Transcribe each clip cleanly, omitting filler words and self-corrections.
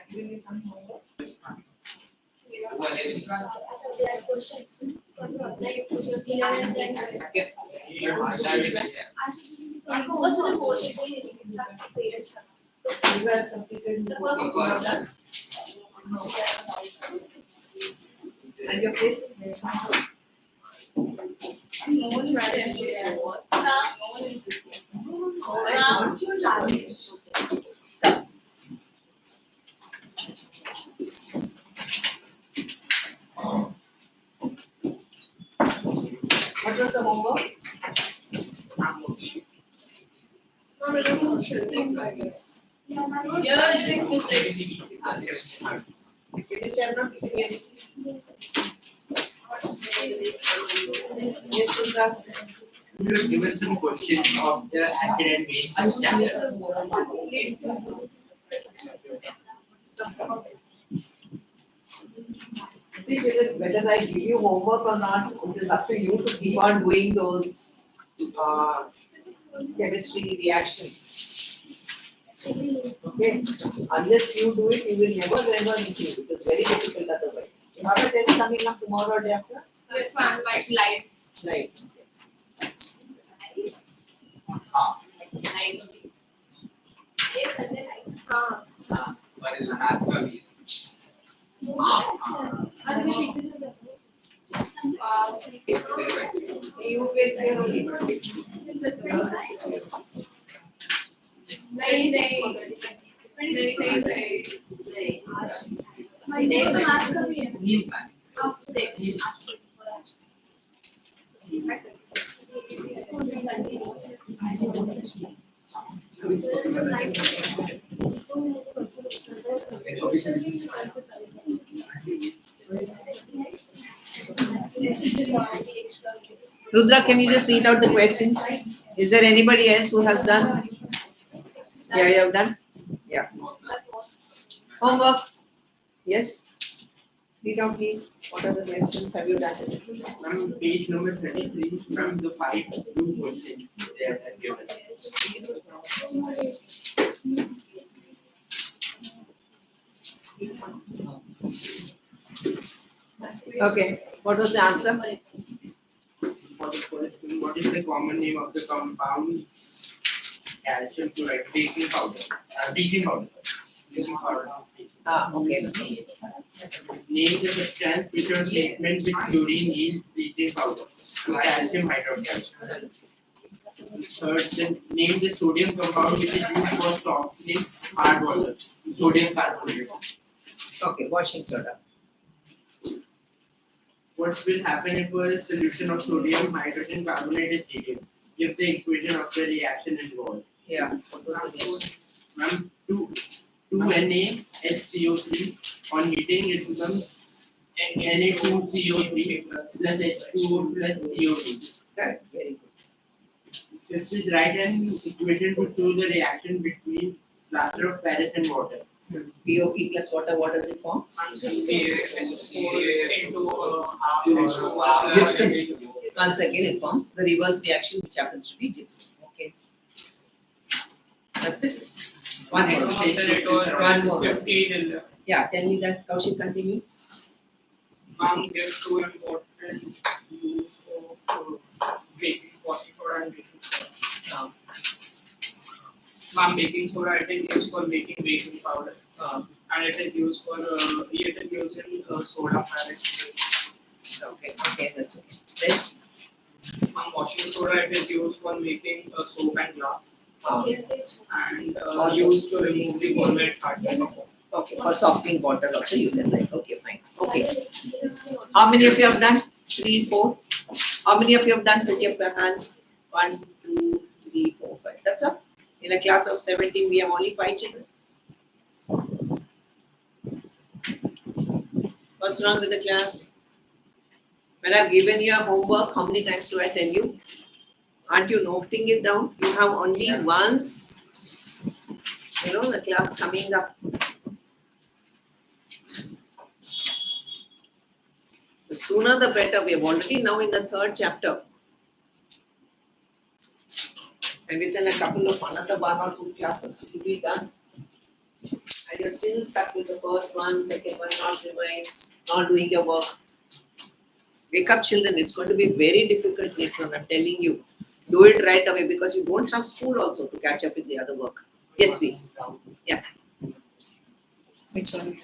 You need some homework. You guys completed the work done? And your case? No one is ready. What was the homework? No, it was social things, I guess. Yeah, I think physics. Chemistry, I'm not picking anything. Yes, Sundar. You have given some questions of the academic base chapter. See, children, whether I give you homework or not, it is up to you to keep on doing those chemistry reactions. Okay, unless you do it, you will never improve. It's very difficult otherwise. You have a test coming up tomorrow or day after? Yes, ma'am, like live. Right. Yes, and then What is the answer? You will Rudra, can you just read out the questions? Is there anybody else who has done? Yeah, you have done? Yeah. Homework? Yes? Read out please. What are the questions have you done? From page number 33, from the 5 2 questions they have given. Okay, what was the answer? For the first one, what is the common name of the compound calcium chloride? Baking powder. Baking powder. Baking powder. Okay. Name the substance which on treatment with chlorine yields bleaching powder. Calcium hydroxide. Third, then name the sodium compound which is used for softening hard water. Sodium carbonate. Okay, washing soda. What will happen if a solution of sodium hydrogen carbonate is heated? Give the equation of the reaction involved. Yeah, what was the reaction? Ma'am, 2NaHCO3 on heating it becomes Na2CO3 plus H2O plus CO2. Correct, very good. This is write an equation to show the reaction between plaster of Paris and water. BOP plus water, what does it form? Gypsum. Once again, it forms the reverse reaction, which happens to be gypsum. Okay. That's it. One more. One more. Yeah, tell me that. Kaushik, continue. There's two important use of baking soda and baking soda. Baking soda, it is used for making baking powder, and it is used for in soda paste. Okay, that's okay. Then, Washing soda, it is used for making soap and glass, and Also used to remove the chloride particles. okay, for softening water also you can write. Okay, fine. Okay. How many of you have done? 3, 4. How many of you have done? Put your hands. 1, 2, 3, 4, 5. That's all. In a class of 17, we have only 5 children. What's wrong with the class? When I've given you a homework, how many times do I tell you? Aren't you noting it down? You have only once, the class coming up. The sooner the better. We are already now in the 3rd chapter. And within a couple of another 1 or 2 classes, it will be done. And you're still stuck with the first one, second one, not revised, not doing your work. Wake up, children. It's going to be very difficult later on. I'm telling you. Do it right away because you don't have school also to catch up with the other work. Yes, please. Yeah. Which one?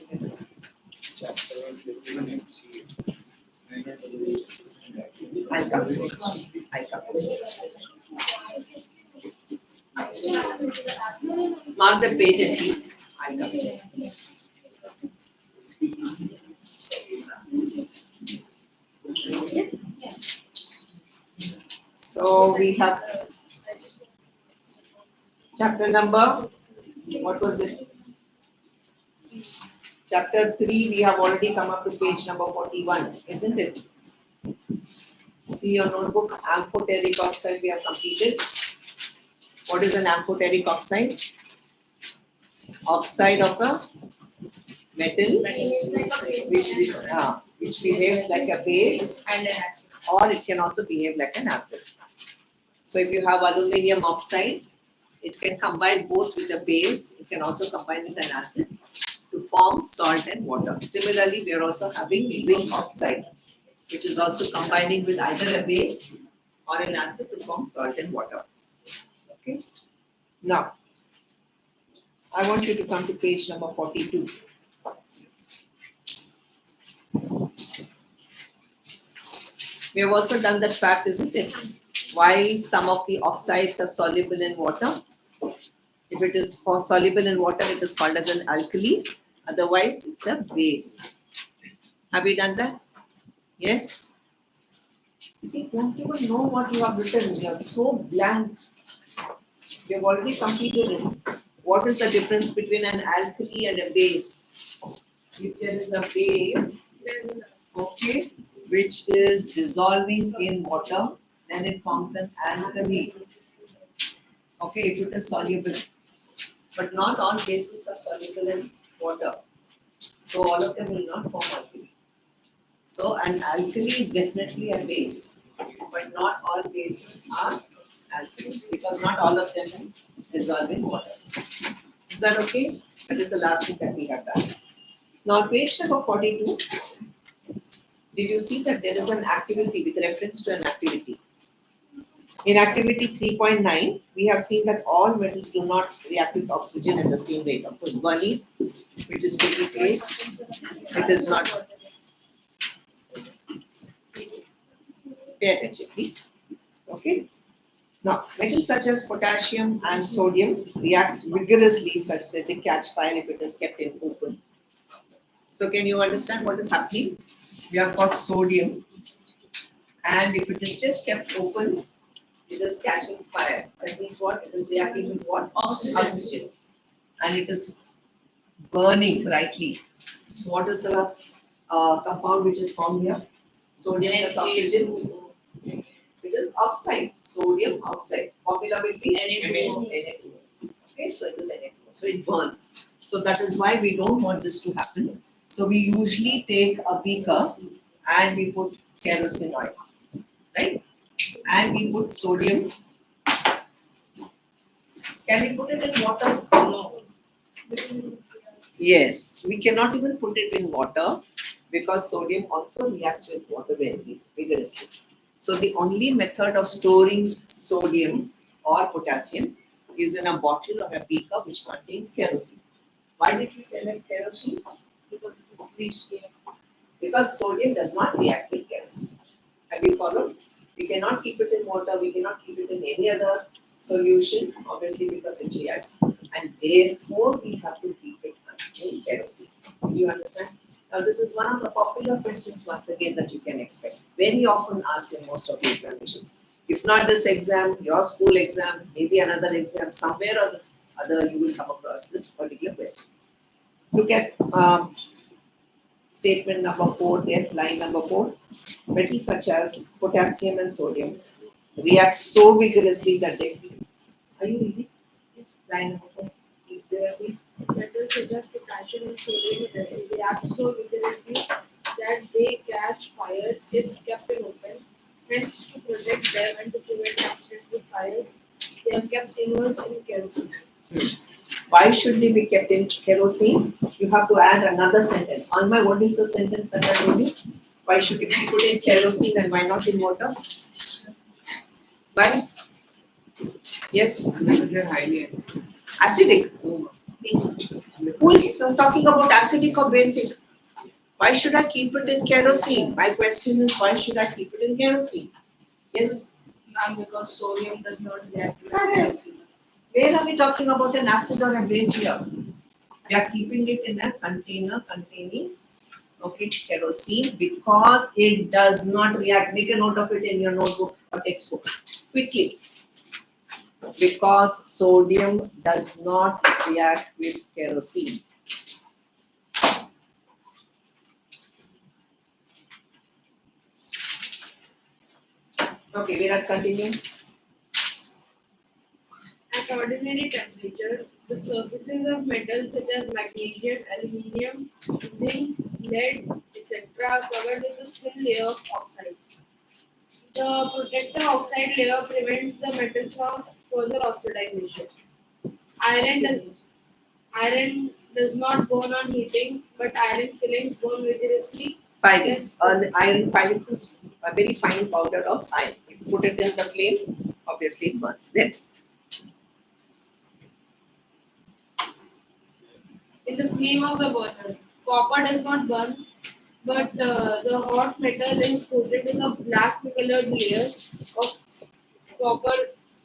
I'll come. I'll come. Mark the page and keep. I'll come. So we have chapter number, what was it? Chapter 3, we have already come up to page number 41, isn't it? See your notebook, amphoteric oxide we have completed. What is an amphoteric oxide? Oxide of a metal which behaves like a base And an acid. or it can also behave like an acid. So if you have aluminium oxide, it can combine both with a base, it can also combine with an acid to form salt and water. Similarly, we are also having zinc oxide, which is also combining with either a base or an acid to form salt and water. Okay. Now, I want you to come to page number 42. We have also done that fact, isn't it? Why some of the oxides are soluble in water. If it is soluble in water, it is called as an alkali. Otherwise, it's a base. Have you done that? Yes? See, you don't even know what you have written. You are so blank. You have already completed it. What is the difference between an alkali and a base? If there is a base, okay, which is dissolving in water, then it forms an alkali. Okay, if it is soluble. But not all bases are soluble in water. So all of them will not form alkali. So an alkali is definitely a base, but not all bases are alkalis because not all of them will dissolve in water. Is that okay? That is the last thing that we have done. Now page number 42. Did you see that there is an activity with reference to an activity? In activity 3.9, we have seen that all metals do not react with oxygen at the same rate. Of course, burning, which is taking place, it is not. Pay attention, please. Okay. Now, metals such as potassium and sodium reacts vigorously such that they catch fire if it is kept in open. So, can you understand what is happening? We have got sodium, and if it is just kept open, it is catching fire. That means what? It is reacting with what? Oxygen. And it is burning brightly. So what is the compound which is formed here? Sodium plus oxygen. It is oxide. Sodium oxide. Formula will be Na2O. Okay, so it is Na2O. So it burns. So that is why we don't want this to happen. So we usually take a beaker and we put kerosene oil. Right? And we put sodium. Can we put it in water? No. Yes, we cannot even put it in water because sodium also reacts with water very vigorously. So the only method of storing sodium or potassium is in a bottle or a beaker which contains kerosene. Why did we select kerosene? Because it's bleached here. Because sodium does not react with kerosene. Have you followed? We cannot keep it in water, we cannot keep it in any other solution, obviously because it reacts. And therefore, we have to keep it in kerosene. Do you understand? Now, this is one of the popular questions once again that you can expect. Very often asked in most of the examinations. If not this exam, your school exam, maybe another exam, somewhere or other you will come across this particular question. Look at statement number 4 there, line number 4. Metals such as potassium and sodium react so vigorously that they. Are you reading? Line number 4. Metals such as potassium and sodium react so vigorously that they catch fire if kept in open. Hence, to protect them and to prevent accidental fires, they are kept immersed in kerosene. Why should they be kept in kerosene? You have to add another sentence. Alma, what is the sentence that I told you? Why should it be put in kerosene and why not in water? Why? Yes? Because they're highly Acidic. Who is talking about acidic or basic? Why should I keep it in kerosene? My question is, why should I keep it in kerosene? Yes? And because sodium does not react with Correct. kerosene. Where are we talking about an acid or a base here? We are keeping it in a container containing kerosene because it does not react. Make a note of it in your notebook or textbook quickly. Because sodium does not react with kerosene. Okay, we are continuing. At ordinary temperature, the surfaces of metals such as magnesium, aluminium, zinc, lead, etc. are covered with a thin layer of oxide. The protective oxide layer prevents the metal from further oxidization. Iron does not burn on heating, but iron filings burn vigorously. Filings. Iron filings is a very fine powder of iron. If you put it in the flame, obviously it burns. Then In the flame of the burner, copper does not burn, but the hot metal is coated with a black colored layer of copper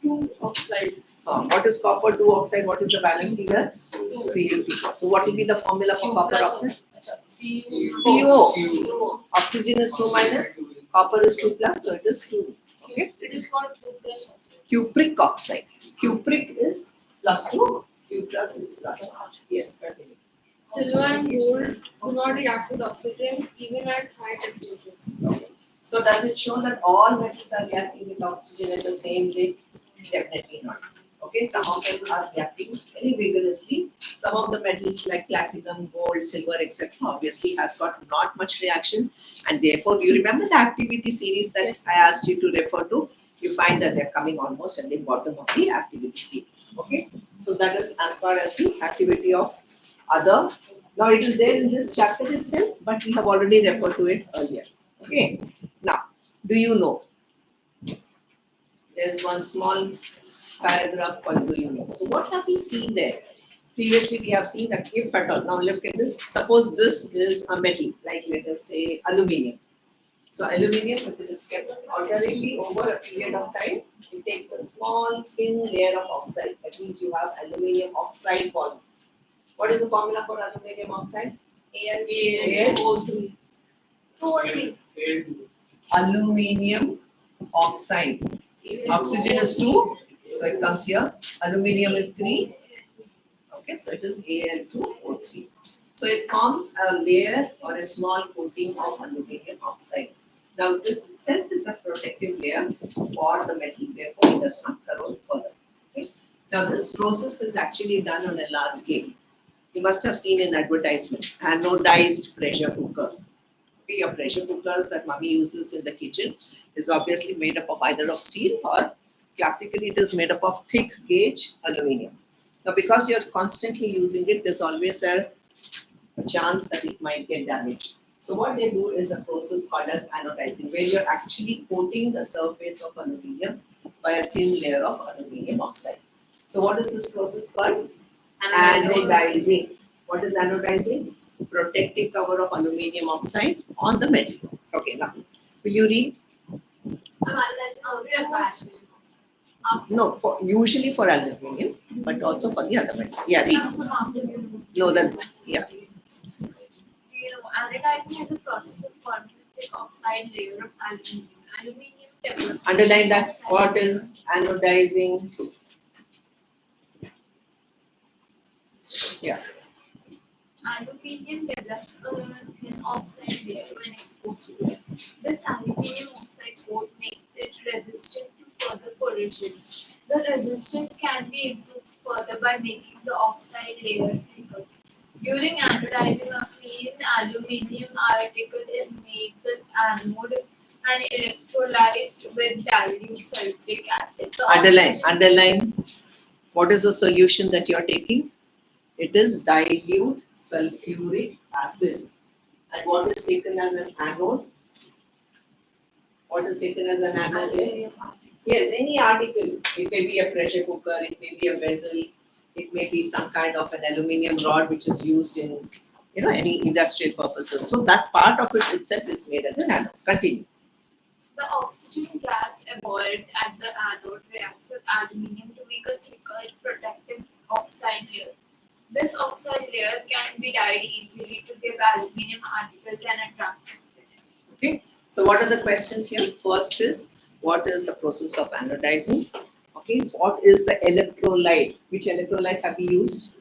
2 oxide. what is copper 2 oxide? What is the valency here? Cu2. So what will be the formula for copper oxide? CO. Oxygen is 2 minus, copper is 2 plus, so it is 2. Okay. It is called Q plus oxide. Cupric oxide. Cupric is plus 2, Q plus is plus 1. Yes, continue. Silver and gold do not react with oxygen even at high temperatures. Okay. So does it show that all metals are reacting with oxygen at the same rate? Definitely not. Okay, some of them are reacting very vigorously. Some of the metals like platinum, gold, silver, etc. obviously has got not much reaction, and therefore you remember the activity series that I asked you to refer to. You find that they're coming almost at the bottom of the activity series. Okay, so that is as far as the activity of other. Now it is there in this chapter itself, but we have already referred to it earlier. Okay, now do you know? There's one small paragraph called do you know. So what have we seen there? Previously we have seen that if at all, now look at this, suppose this is a metal, like let us say aluminium. So aluminium, if it is kept alternately over a period of time, it takes a small thin layer of oxide. That means you have aluminium oxide formed. What is the formula for aluminium oxide? AlO3. 2O3. Aluminium oxide. Oxygen is 2, so it comes here. Aluminium is 3. Okay, so it is Al2O3. So it forms a layer or a small coating of aluminium oxide. Now this itself is a protective layer for the metal, therefore it does not corrode further. Okay. Now this process is actually done on a large scale. You must have seen in advertisement, anodized pressure cooker. Okay, your pressure cookers that mommy uses in the kitchen is obviously made up of either of steel or classically it is made up of thick gauge aluminium. Now because you're constantly using it, there's always a chance that it might get damaged. So what they do is a process called as anodizing, where you're actually coating the surface of aluminium by a thin layer of aluminium oxide. So what is this process called? Anodizing. What is anodizing? Protective cover of aluminium oxide on the metal. Okay, now will you read? No, usually for aluminium, but also for the other metals. Yeah, read. No, that yeah. Anodizing is a process of forming a thick oxide layer of aluminium. Aluminium develops. Underline that. What is anodizing? Yeah. Aluminium develops a thin oxide layer when exposed to it. This aluminium oxide coat makes it resistant to further corrosion. The resistance can be improved further by making the oxide layer thicker. During anodizing, a clean aluminium article is made the anode and electrolyzed with dilute sulfuric acid. Underline. What is the solution that you're taking? It is dilute sulfuric acid. And what is taken as an anode? What is taken as an anode here? Yes, any article. It may be a pressure cooker, it may be a vessel, it may be some kind of an aluminium rod which is used in, any industrial purposes. So that part of it itself is made as an anode. Continue. The oxygen gas evolved at the anode reacts with aluminium to make a thicker protective oxide layer. This oxide layer can be dyed easily to give aluminium articles an attractive finish. Okay. So what are the questions here? First is, what is the process of anodizing? Okay. What is the electrolyte? Which electrolyte have we used?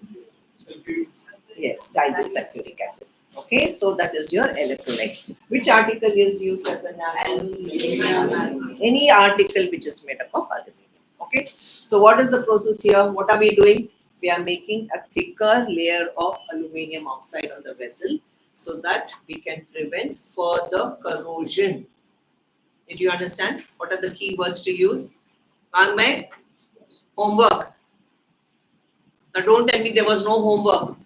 Yes, dilute sulfuric acid. Okay, so that is your electrolyte. Which article is used as an aluminium? Any article which is made up of aluminium. Okay, so what is the process here? What are we doing? We are making a thicker layer of aluminium oxide on the vessel so that we can prevent further corrosion. Did you understand? What are the key words to use? Wangmei? Homework. Now don't tell me there was no homework.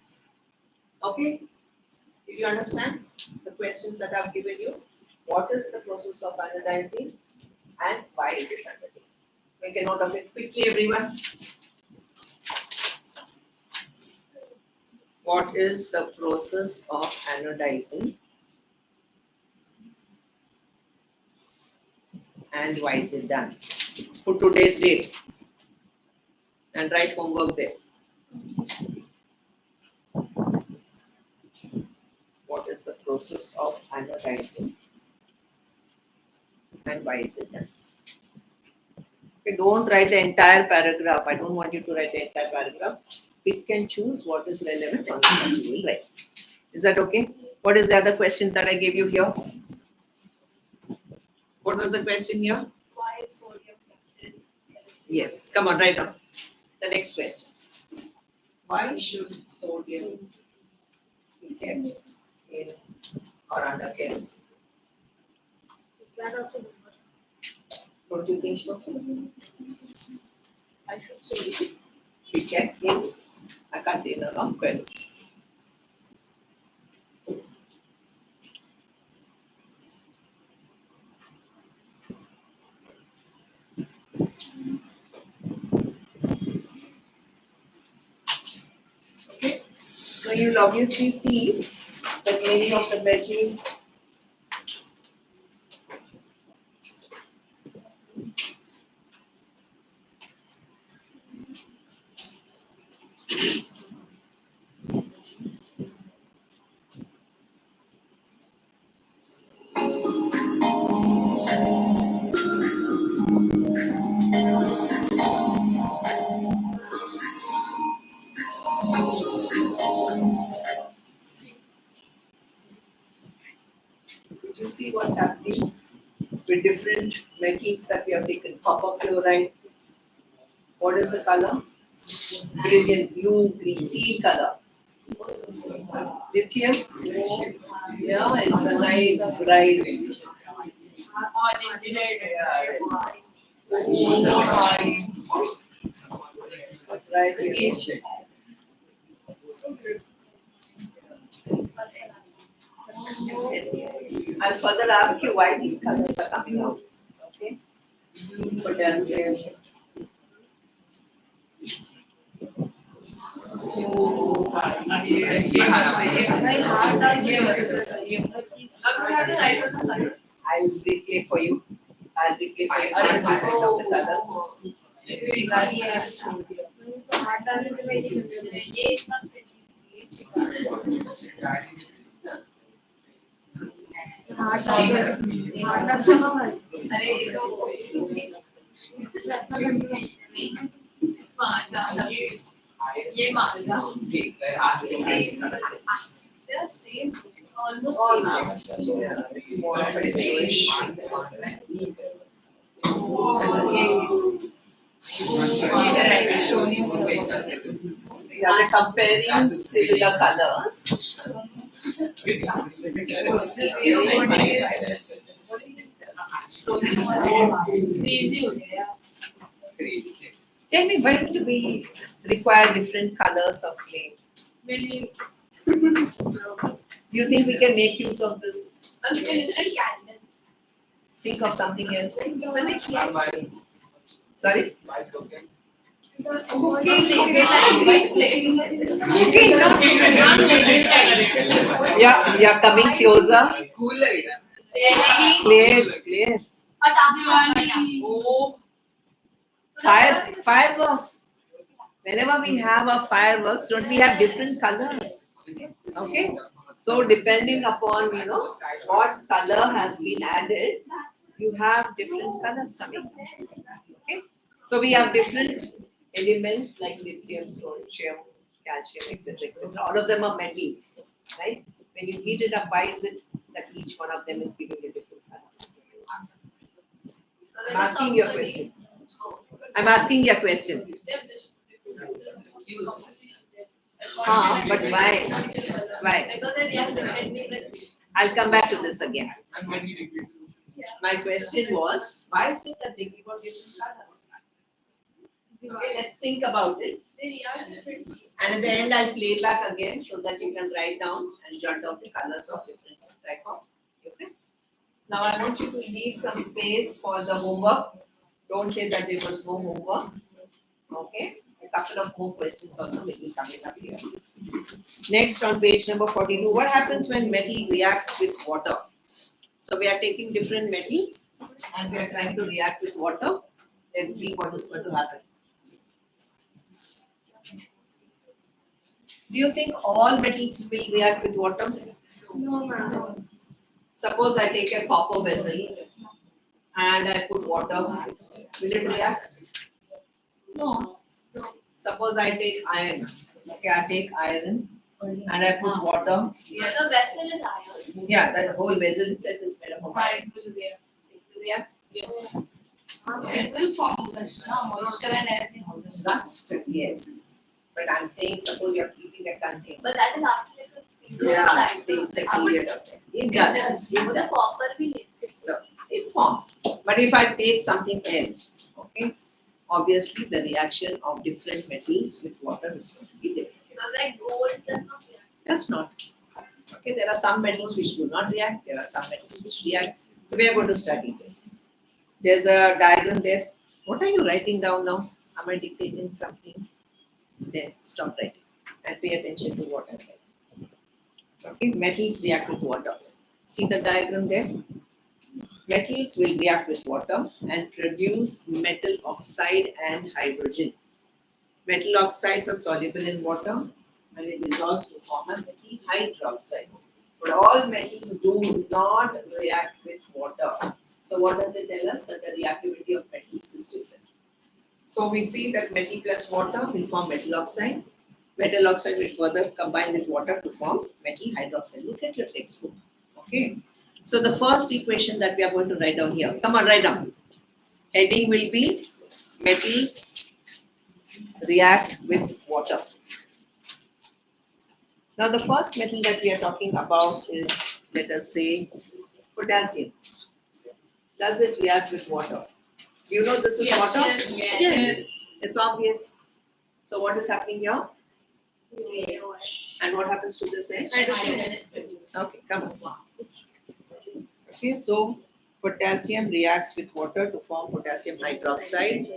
Okay? Did you understand the questions that I've given you? What is the process of anodizing and why is it undertaken? Make a note of it quickly, everyone. What is the process of anodizing and why is it done? Put today's date and write homework there. What is the process of anodizing and why is it done? Okay, don't write the entire paragraph. I don't want you to write the entire paragraph. Pick and choose what is relevant on what you will write. Is that okay? What is the other question that I gave you here? What was the question here? Why is sodium kept in kerosene? Yes, come on, write down. The next question. Why should sodium be kept in or under kerosene? That also Don't you think so? I should say Be kept in a container of kerosene. Okay, so you'll obviously see that many of the metals you see what's happening with different metals that we have taken. Copper chloride. What is the color? Brilliant blue, green, teal color. Lithium. Yeah, it's a nice bright. Right here. I'll further ask you why these colors are coming out. Okay? Potassium. I'll replay for you. I'll replay for you some of the colors. ये Malda they are same, almost same. Yeah, it's more of a beige. Yeah, they're comparing similar colors. Tell me, why do we require different colors of clay? when we Do you think we can make use of this? Candles. Think of something else. Like Sorry? cooking. Yeah, you are coming closer. Cool लगेगा. Place. Oh, Fireworks. Whenever we have a fireworks, don't we have different colors? Okay. So depending upon what color has been added, you have different colors coming. Okay. So we have different elements like lithium, strontium, calcium, etc., etc. All of them are metals, right? When you heat it up, why is it that each one of them is giving a different color? I'm asking you a question. I'm asking you a question. But why? Why? I'll come back to this again. And when you repeat. My question was, why is it that they give out different colors? Okay, let's think about it. And at the end, I'll play back again so that you can write down and jot down the colors of different type of. Okay. Now I want you to leave some space for the homework. Don't say that there was no homework. Okay. A couple of more questions also will be coming up here. Next on page number 42, what happens when metal reacts with water? So we are taking different metals and we are trying to react with water. Let's see what is going to happen. Do you think all metals will react with water? no, ma'am. Suppose I take a copper vessel and I put water. Will it react? No. Suppose I take iron. Okay, I take iron and I put water. The vessel is iron. Yeah, that whole vessel itself is made up of iron. It will react. It will react. Yes. It will form rust, moisture and everything. Rust, yes. But I'm saying suppose you're keeping a container. But that is after like a period Yeah, of time. it takes a period of time. It does. It The does. copper will lift. So it forms. But if I take something else, okay, obviously the reaction of different metals with water is going to be different. Like gold does not react. Does not. Okay, there are some metals which do not react. There are some metals which react. So we are going to study this. There's a diagram there. What are you writing down now? Am I dictating something? There, stop writing and pay attention to what I'm writing. Okay, metals react with water. See the diagram there? Metals will react with water and produce metal oxide and hydrogen. Metal oxides are soluble in water and it dissolves to form a metal hydroxide. But all metals do not react with water. So what does it tell us? That the reactivity of metals is different. So we see that metal plus water will form metal oxide. Metal oxide will further combine with water to form metal hydroxide. Look at your textbook. Okay. So the first equation that we are going to write down here. Come on, write down. Heading will be metals react with water. Now the first metal that we are talking about is, let us say, potassium. Does it react with water? Do you know this is Yes, water? yes. It's obvious. So what is happening here? And what happens to this end? Okay, come on. Okay, so potassium reacts with water to form potassium hydroxide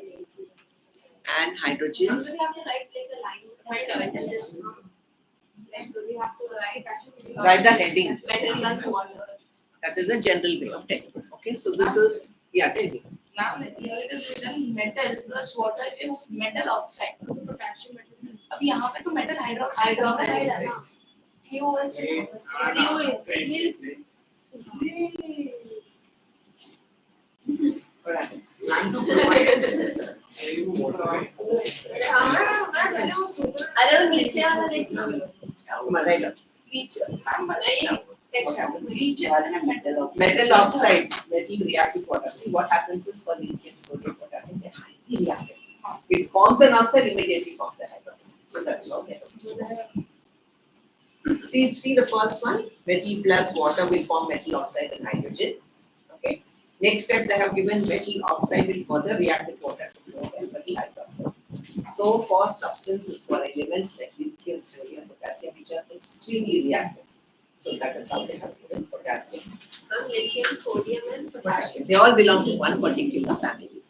and hydrogen. So we have to write like a line. Like this. Like we have to write. Write the heading. Metal plus water. That is a general way of telling. Okay, so this is, yeah, tell me. Ma'am, here it is written metal plus water is metal oxide. अब यहाँ पे तो metal hydroxide है ना? What happened? अरे वो नीचे वाला देखना. Come on, write down. What happens? नीचे वाले में metal oxide. Metal oxides, metal react with water. See what happens is for lithium, sodium, potassium, they highly reactive. It forms an oxide, immediately forms a hydroxide. So that's how they do this. See the first one, metal plus water will form metal oxide and hydrogen. Okay. Next step, they have given metal oxide will further react with water to form metal hydroxide. So for substances, for elements like lithium, sodium, potassium, which are extremely reactive. So that is how they have given potassium. Lithium, sodium, and potassium. They all belong to one particular family.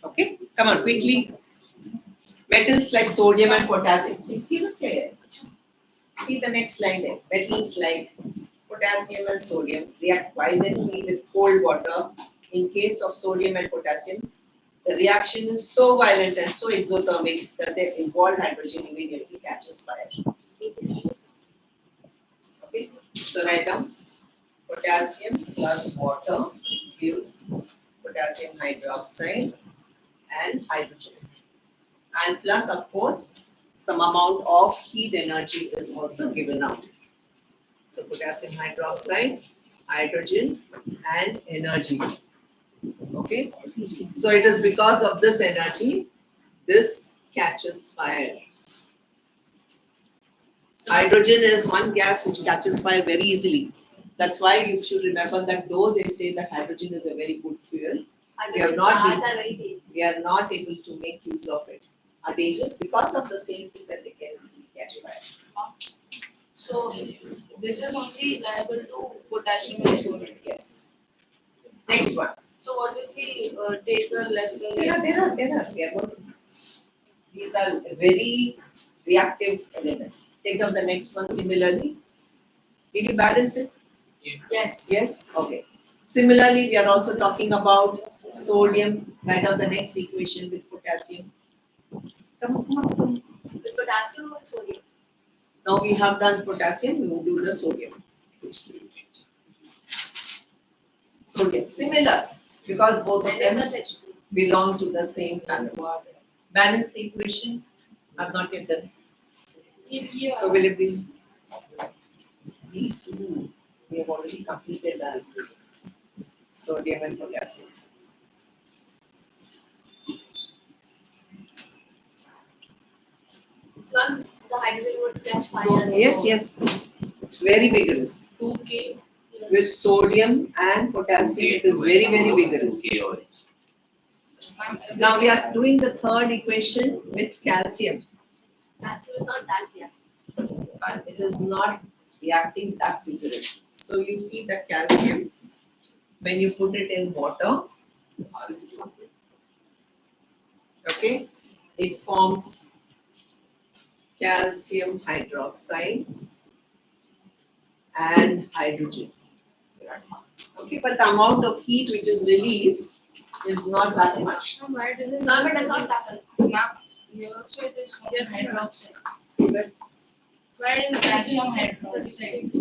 Okay, come on quickly. Metals like sodium and potassium. Please give it clear. See the next line there. Metals like potassium and sodium react violently with cold water. In case of sodium and potassium, the reaction is so violent and so exothermic that the involved hydrogen immediately catches fire. Okay, so write down potassium plus water gives potassium hydroxide and hydrogen. And plus, of course, some amount of heat energy is also given out. So potassium hydroxide, hydrogen, and energy. Okay, so it is because of this energy, this catches fire. Hydrogen is one gas which catches fire very easily. That's why you should remember that though they say that hydrogen is a very good fuel, we are not able to make use of it. Are dangerous because of the same thing that they can easily catch fire. So this is only liable to potassium and sodium. Yes. Next one. So what if we take a lesser? There are. These are very reactive elements. Take up the next one similarly. Did you balance it? Yes. Yes? Okay. Similarly, we are also talking about sodium. Write down the next equation with potassium. Come on. With potassium or sodium? Now we have done potassium, we will do the sodium. Sodium. Similar, because both of them belong to the same family. Balance the equation. I've not yet done. So will it be these two? We have already completed that. Sodium and potassium. So the hydrogen would catch fire. Yes. It's very vigorous. 2K. With sodium and potassium, it is very, very vigorous. Now we are doing the third equation with calcium. Potassium is not that reactive. But it is not reacting that vigorous. So you see the calcium, when you put it in water, okay, it forms calcium hydroxide and hydrogen. Okay, but the amount of heat which is released is not that much. Why does it? No, but does not tackle. Here also it is just hydroxide. But Why is calcium hydroxide?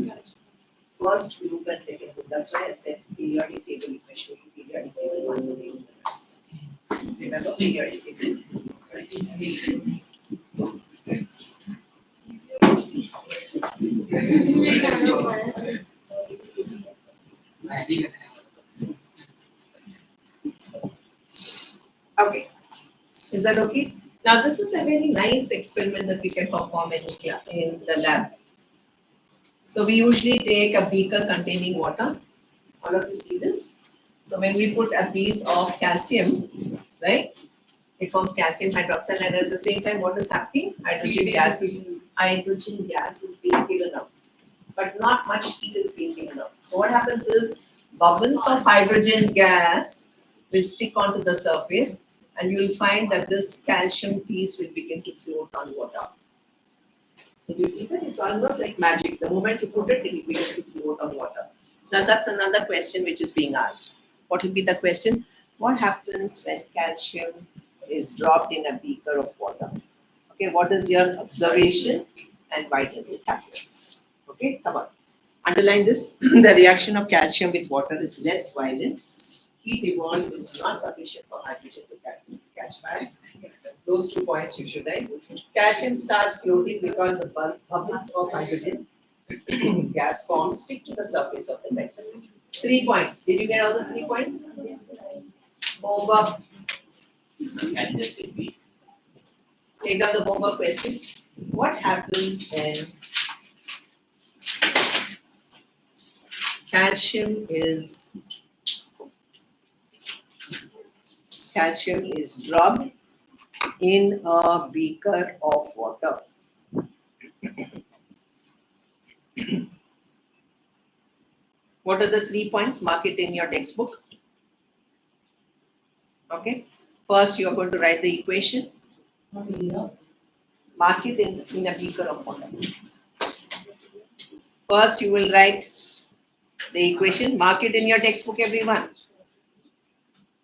first group and second group, that's why I said periodic table. If I show you periodic table once again. Remember periodic table. Okay, is that okay? Now this is a very nice experiment that we can perform in the lab. So we usually take a beaker containing water. All of you see this? So when we put a piece of calcium, right? It forms calcium hydroxide, and at the same time what is happening? Hydrogen gas is being given out. But not much heat is being given out. So what happens is bubbles of hydrogen gas will stick onto the surface, and you will find that this calcium piece will begin to float on water. Did you see that? It's almost like magic. The moment you put it, it will begin to float on water. Now that's another question which is being asked. What will be the question? What happens when calcium is dropped in a beaker of water? Okay, what is your observation and why does it happen? Okay, come on. Underline this. The reaction of calcium with water is less violent. Heat evolved is not sufficient for hydrogen to catch fire. Those 2 points you should write. Calcium starts floating because the bubbles of hydrogen gas formed stick to the surface of the metal. 3 points. Did you get all the 3 points? Homework. Take down the homework question. What happens when calcium is calcium is dropped in a beaker of water. What are the 3 points? Mark it in your textbook. Okay. First, you are going to write the equation. Mark it in a beaker of water. First, you will write the equation. Mark it in your textbook, everyone.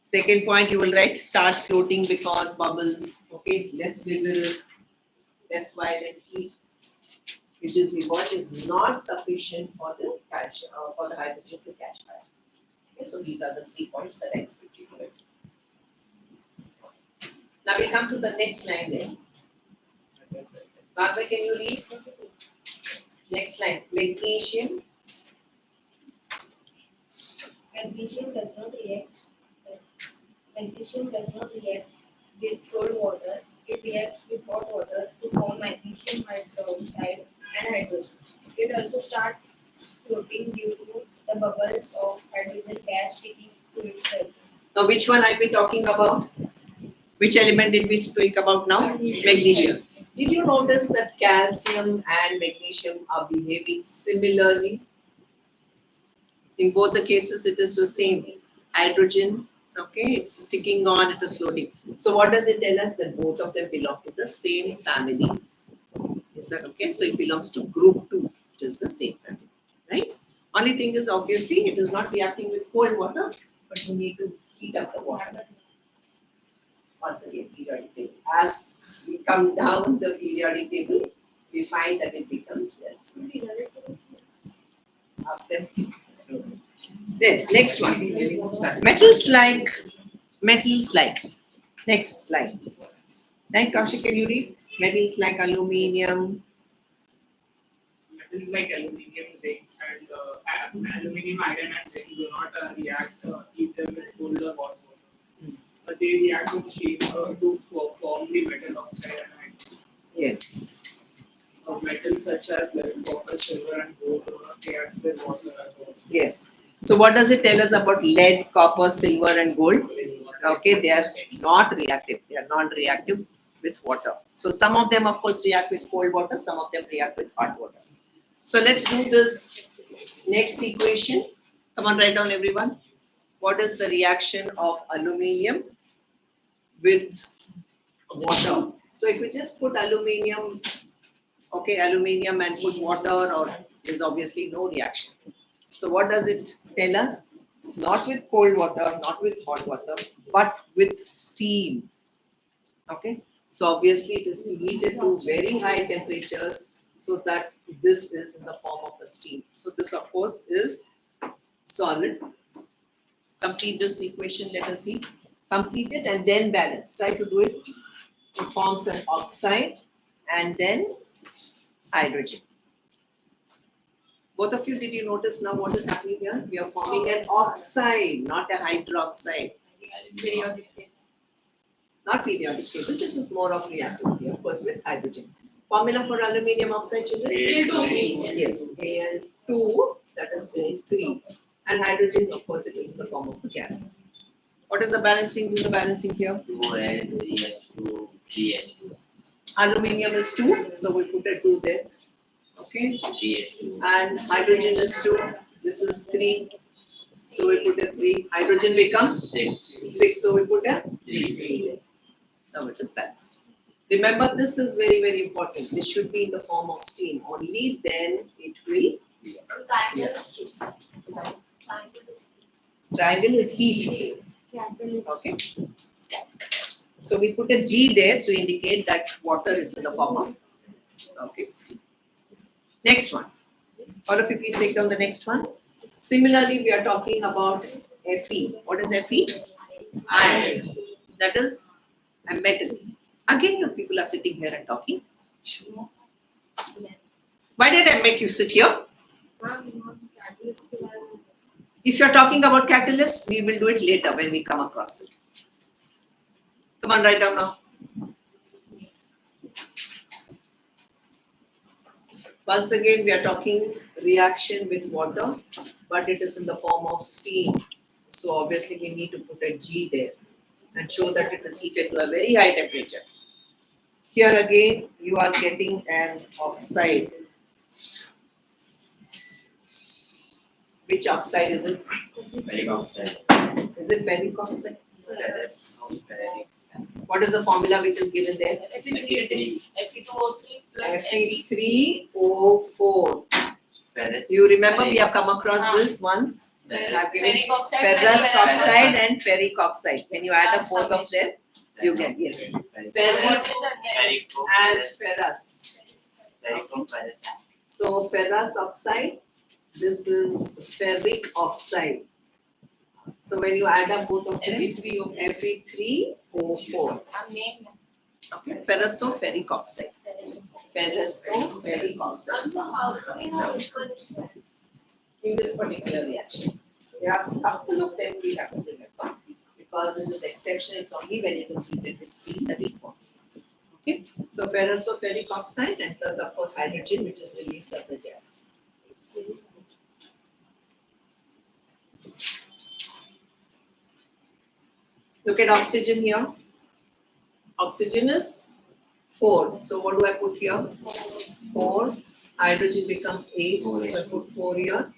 Second point, you will write starts floating because bubbles. Okay, less vigorous, less violent heat, which is what is not sufficient for the calcium for the hydrogen to catch fire. Okay, so these are the 3 points that I expect you to write. Now we come to the next line there. Barbara, can you read? Next line. Magnesium. Magnesium does not react. Magnesium does not react with cold water. It reacts with hot water to form magnesium hydroxide and hydrogen. It also starts floating due to the bubbles of hydrogen gas sticking to its surface. Now which one are we talking about? Which element did we speak about now? Magnesium. Did you notice that calcium and magnesium are behaving similarly? In both the cases, it is the same. Hydrogen, okay, it's sticking on, it is floating. So what does it tell us? That both of them belong to the same family. Is that okay? So it belongs to group 2, it is the same family, right? Only thing is, obviously, it is not reacting with cold water, but you need to heat up the water. Once again, periodic table. As we come down the periodic table, we find that it becomes less. Ask them. Then, next one. Metals like. Next slide. Right, Kaushik, can you read? Metals like aluminium. Metals like aluminium, zinc, and aluminium, iron, and zinc do not react either with cold or hot water. But they react with steam to form the metal oxide and hydrogen. Yes. Metals such as lead, copper, silver, and gold do not react with water as well. Yes. So what does it tell us about lead, copper, silver, and gold? Okay, they are not reactive. They are non-reactive with water. So some of them, of course, react with cold water. Some of them react with hot water. So let's do this next equation. Come on, write down, everyone. What is the reaction of aluminium with water? So if we just put aluminium, okay, aluminium and put water, or there's obviously no reaction. So what does it tell us? Not with cold water, not with hot water, but with steam. Okay. So obviously it is heated to very high temperatures so that this is in the form of a steam. So this of course is solid. Complete this equation, let us see. Complete it and then balance. Try to do it. It forms an oxide and then hydrogen. Both of you, did you notice now what is happening here? We are forming an oxide, not a hydroxide. Not periodic table. This is more of reactivity, of course, with hydrogen. Formula for aluminium oxide, children? Al2. Yes, Al2, that is Al3. And hydrogen, of course, it is in the form of a gas. What is the balancing? Do the balancing here. 2N3H2 3H2 Aluminium is 2, so we put a 2 there. Okay. 3H2 And hydrogen is 2. This is 3. So we put a 3. Hydrogen becomes 6. So we put a 3. Now it is balanced. Remember, this is very, very important. This should be in the form of steam. Only then it will. Triangle is steam. Triangle is heat. Triangle is Okay. So we put a G there to indicate that water is in the form of steam. Next one. All of you please take down the next one. Similarly, we are talking about Fe. What is Fe? Iron. That is a metal. Again, you people are sitting here and talking. Why did I make you sit here? If you are talking about catalyst, we will do it later when we come across it. Come on, write down now. Once again, we are talking reaction with water, but it is in the form of steam. So obviously we need to put a G there. and show that it is heated to a very high temperature. Here again, you are getting an oxide. Which oxide is it? Ferric oxide. Is it ferric oxide? Ferrous. Ferric. What is the formula which is given there? Fe2O3 plus Fe. Fe3O4. Ferrous. You remember we have come across this once? I've given Ferric oxide. ferrous plus oxide and ferric oxide. When you add up both of them, you get yes. Ferric. Ferric Ferric. and ferrous. Ferric. So ferrous oxide, this is ferric oxide. So when you add up both of them, Fe3O4. Okay, ferric oxide. Ferric oxide. So how do we know which one is what? In this particular reaction, there are a couple of them we have to remember because in this exception, it's only when it is heated with steam that it forms. Okay, so ferric oxide and plus of course hydrogen, which is released as a gas. Look at oxygen here. Oxygen is 4. So what do I put here? 4. Hydrogen becomes 8. So I put 4 here.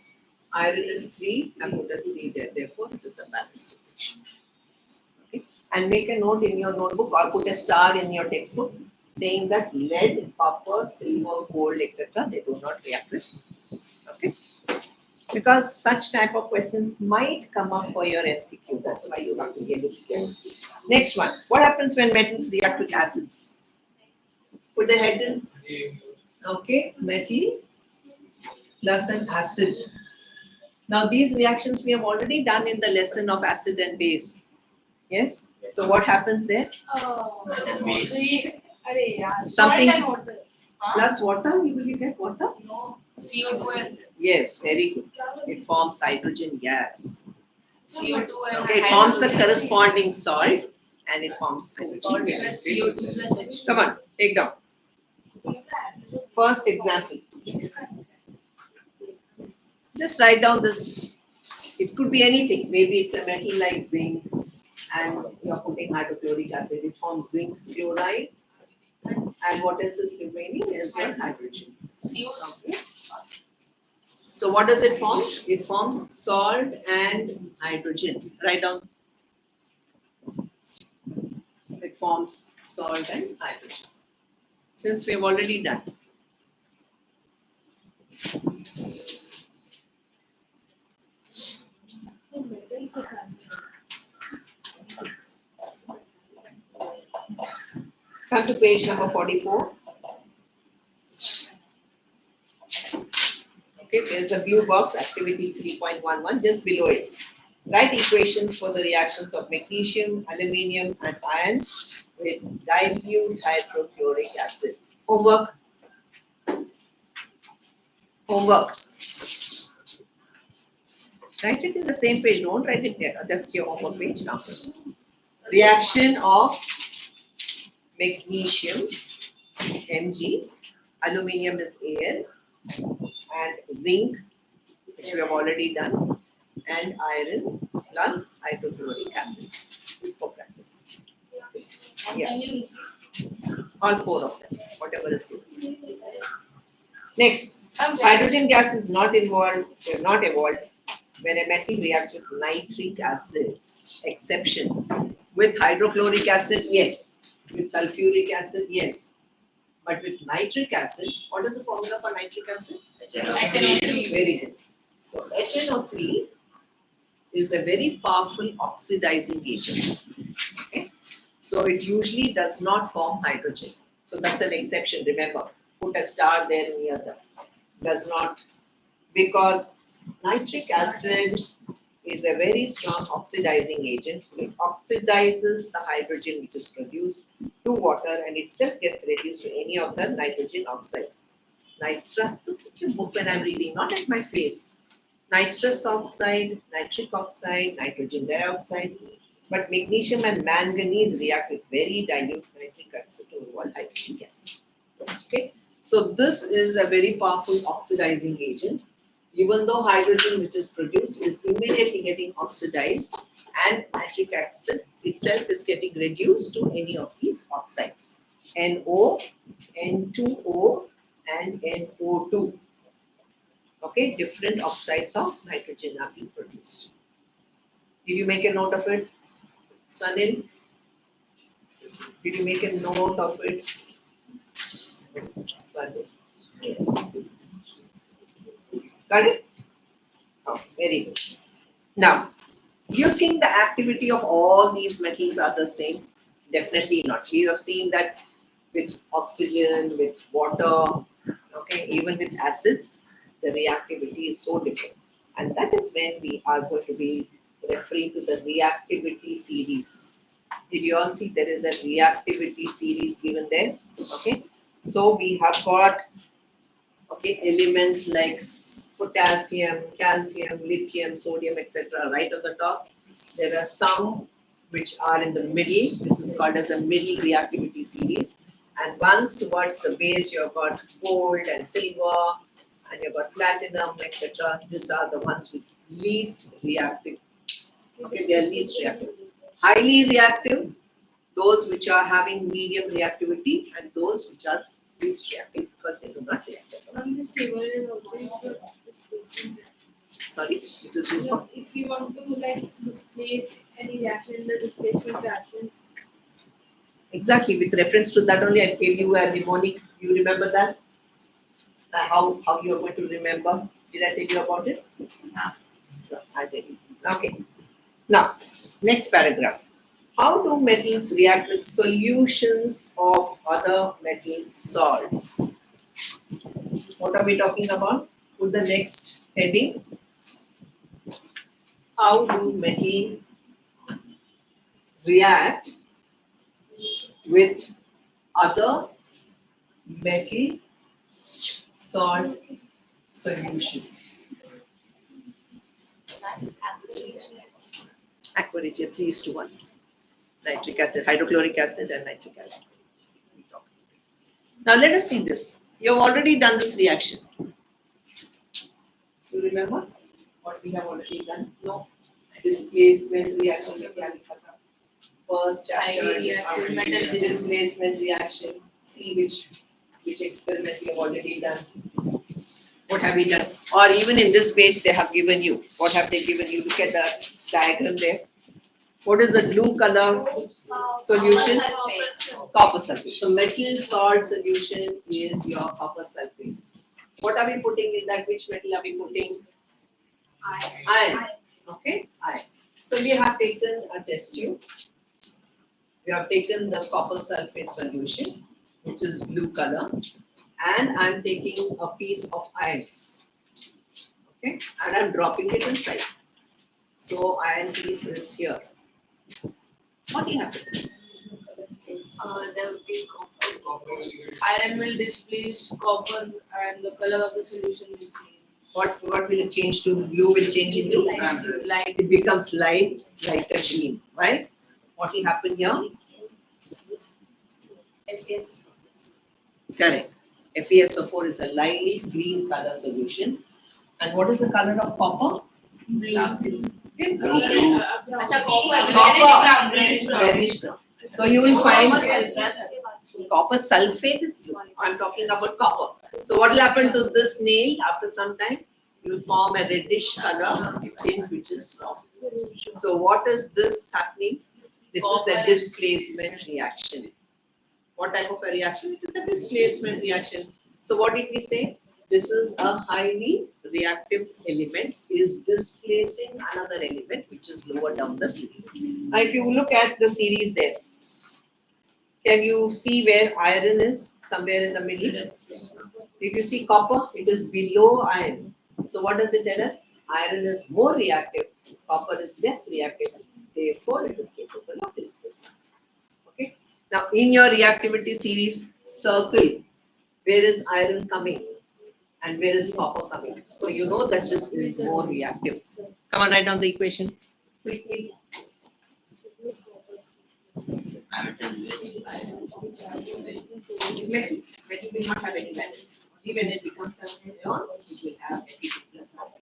Iron is 3. I put a 3 there. Therefore, it is a balanced equation. Okay. And make a note in your notebook or put a star in your textbook saying that lead, copper, silver, gold, etc. they do not react with. Okay. Because such type of questions might come up for your MCQ. That's why you have to get it here. Next one. What happens when metals react with acids? Put the head in. Okay. Metal plus an acid. Now these reactions we have already done in the lesson of acid and base. Yes? So what happens there? Something plus water, you will get water? No, CO2 and Yes, very good. It forms hydrogen gas. CO2 and Okay, it forms the corresponding salt and it forms hydrogen salt gas. plus CO2 plus H2. Come on, take down. First example. Just write down this. It could be anything. Maybe it's a metal like zinc and you are putting hydrochloric acid. It forms zinc fluoride. And what else is remaining is your hydrogen. CO2. Okay. So what does it form? It forms salt and hydrogen. Write down. It forms salt and hydrogen. Since we have already done. Come to page number 44. Okay, there's a blue box, activity 3.11, just below it. Write equations for the reactions of magnesium, aluminium, and iron with dilute hydrochloric acid. Homework. Homework. Write it in the same page, don't write it there. That's your homework page now. Reaction of magnesium, Mg, aluminium is Al, and zinc, which we have already done, and iron plus hydrochloric acid. This for practice. Yeah. All 4 of them, whatever is given. Next, hydrogen gas is not evolved when a metal reacts with nitric acid. Exception. With hydrochloric acid, yes. With sulfuric acid, yes. But with nitric acid, what is the formula for nitric acid? HNO3. Very good. So HNO3 is a very powerful oxidizing agent. Okay? So it usually does not form hydrogen. So that's an exception. Remember, put a star there near that. Does not, because nitric acid is a very strong oxidizing agent. It oxidizes the hydrogen which is produced to water and itself gets reduced to any of the nitrogen oxide. Look at your book when I'm reading, not at my face. Nitrous oxide, nitric oxide, nitrogen dioxide. But magnesium and manganese react with very dilute nitric acid to evolve hydrogen gas. Okay, so this is a very powerful oxidizing agent. even though hydrogen which is produced is immediately getting oxidized and nitric acid itself is getting reduced to any of these oxides. NO, N2O and NO2. Okay, different oxides of nitrogen are being produced. Did you make a note of it, Sanil? Did you make a note of it? Sanil. Yes. Got it? Oh, very good. Now, do you think the activity of all these metals are the same? Definitely not. We have seen that with oxygen, with water, okay, even with acids, the reactivity is so different. And that is when we are going to be referring to the reactivity series. Did you all see there is a reactivity series given there? Okay. So we have got elements like potassium, calcium, lithium, sodium, etc. right on the top. There are some which are in the middle. This is called as a middle reactivity series. And once towards the base, you've got gold and silver, and you've got platinum, etc. These are the ones with least reactive. Okay, they are least reactive. Highly reactive, those which are having medium reactivity, and those which are least reactive because they do not react at all. On this table is also used for displacement. Sorry, it is used for. If you want to like displace any reaction in the displacement reaction, Exactly, with reference to that only I gave you a mnemonic. You remember that? How you are going to remember? Did I tell you about it? No, I tell you. Okay. Now, next paragraph. How do metals react with solutions of other metal salts? What are we talking about? Put the next heading. How do metal react with other metal salt solutions? Aqua regia 3:1. Nitric acid, hydrochloric acid, and nitric acid. Now let us see this. You have already done this reaction. You remember what we have already done? No. Displacement reaction. First chapter, displacement reaction. See which experiment we have already done. What have we done? Or even in this page, they have given you. What have they given you? Look at the diagram there. What is the blue color solution? Copper sulfate. So metal salt solution is your copper sulfate. What are we putting in that? Which metal are we putting? Iron. Okay, iron. So we have taken a test tube. We have taken the copper sulfate solution, which is blue color, and I'm taking a piece of iron. Okay, and I'm dropping it inside. So iron piece is here. What will happen? there will be copper. Iron will displace copper and the color of the solution will change. What will it change to? Blue will change into light. It becomes light, lighter green. Right? What will happen here? Correct. FeSO4 is a light green color solution. And what is the color of copper? Blue. Reddish brown. So you will find copper sulfate is blue. I'm talking about copper. So what will happen to this nail after some time? You will form a reddish color tint which is brown. So what is this happening? This is a displacement reaction. What type of a reaction? It is a displacement reaction. So what did we say? This is a highly reactive element is displacing another element which is lower down the series. Now if you look at the series there, can you see where iron is? Somewhere in the middle. If you see copper, it is below iron. So what does it tell us? Iron is more reactive, copper is less reactive. Therefore, it is capable of displacement. Okay. Now in your reactivity series, circle where is iron coming and where is copper coming. So you know that this is more reactive. Come on, write down the equation quickly. Metal will not have any balance. when it becomes an anion, it will have Fe2 plus ion.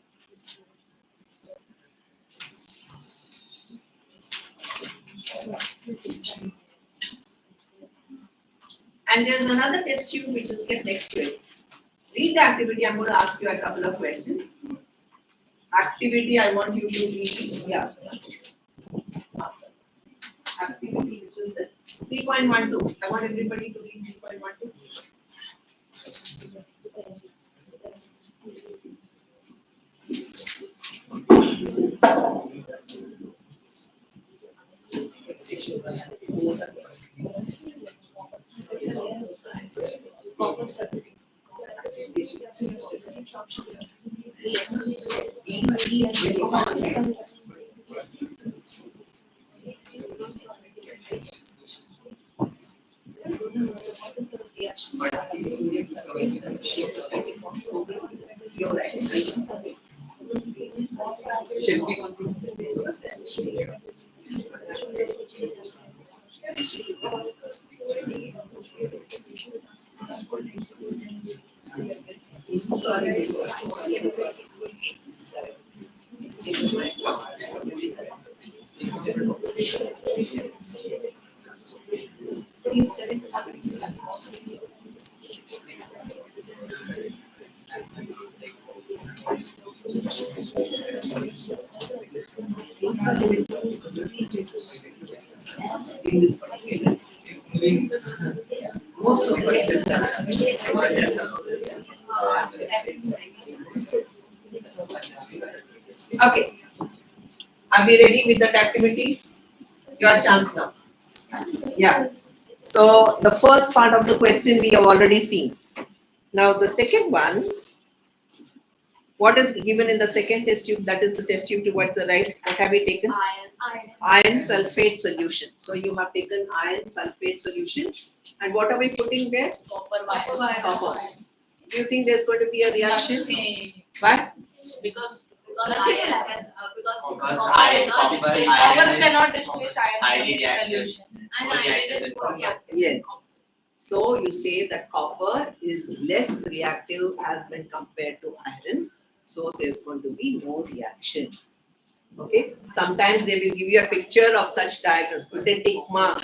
And there's another test tube which is kept next to it. Read the activity. I'm going to ask you a couple of questions. Activity, I want you to read. Yeah. Activity, which is the 3.12. I want everybody to read 3.12. You're right. Should be in this particular most of the systems. Okay, are we ready with that activity? Your chance now. Yeah. So the first part of the question we have already seen. Now the second one, what is given in the second test tube? That is the test tube towards the right. What have we taken? Iron sulfate solution. So you have taken iron sulfate solution. And what are we putting there? Copper. Do you think there's going to be a reaction? Why? Because Nothing will iron, happen. copper cannot displace iron highly in reactive. solution. And iron is more reactive. Yes. So you say that copper is less reactive as when compared to iron. So there's going to be no reaction. Okay. Sometimes they will give you a picture of such diagrams. Put a tick mark.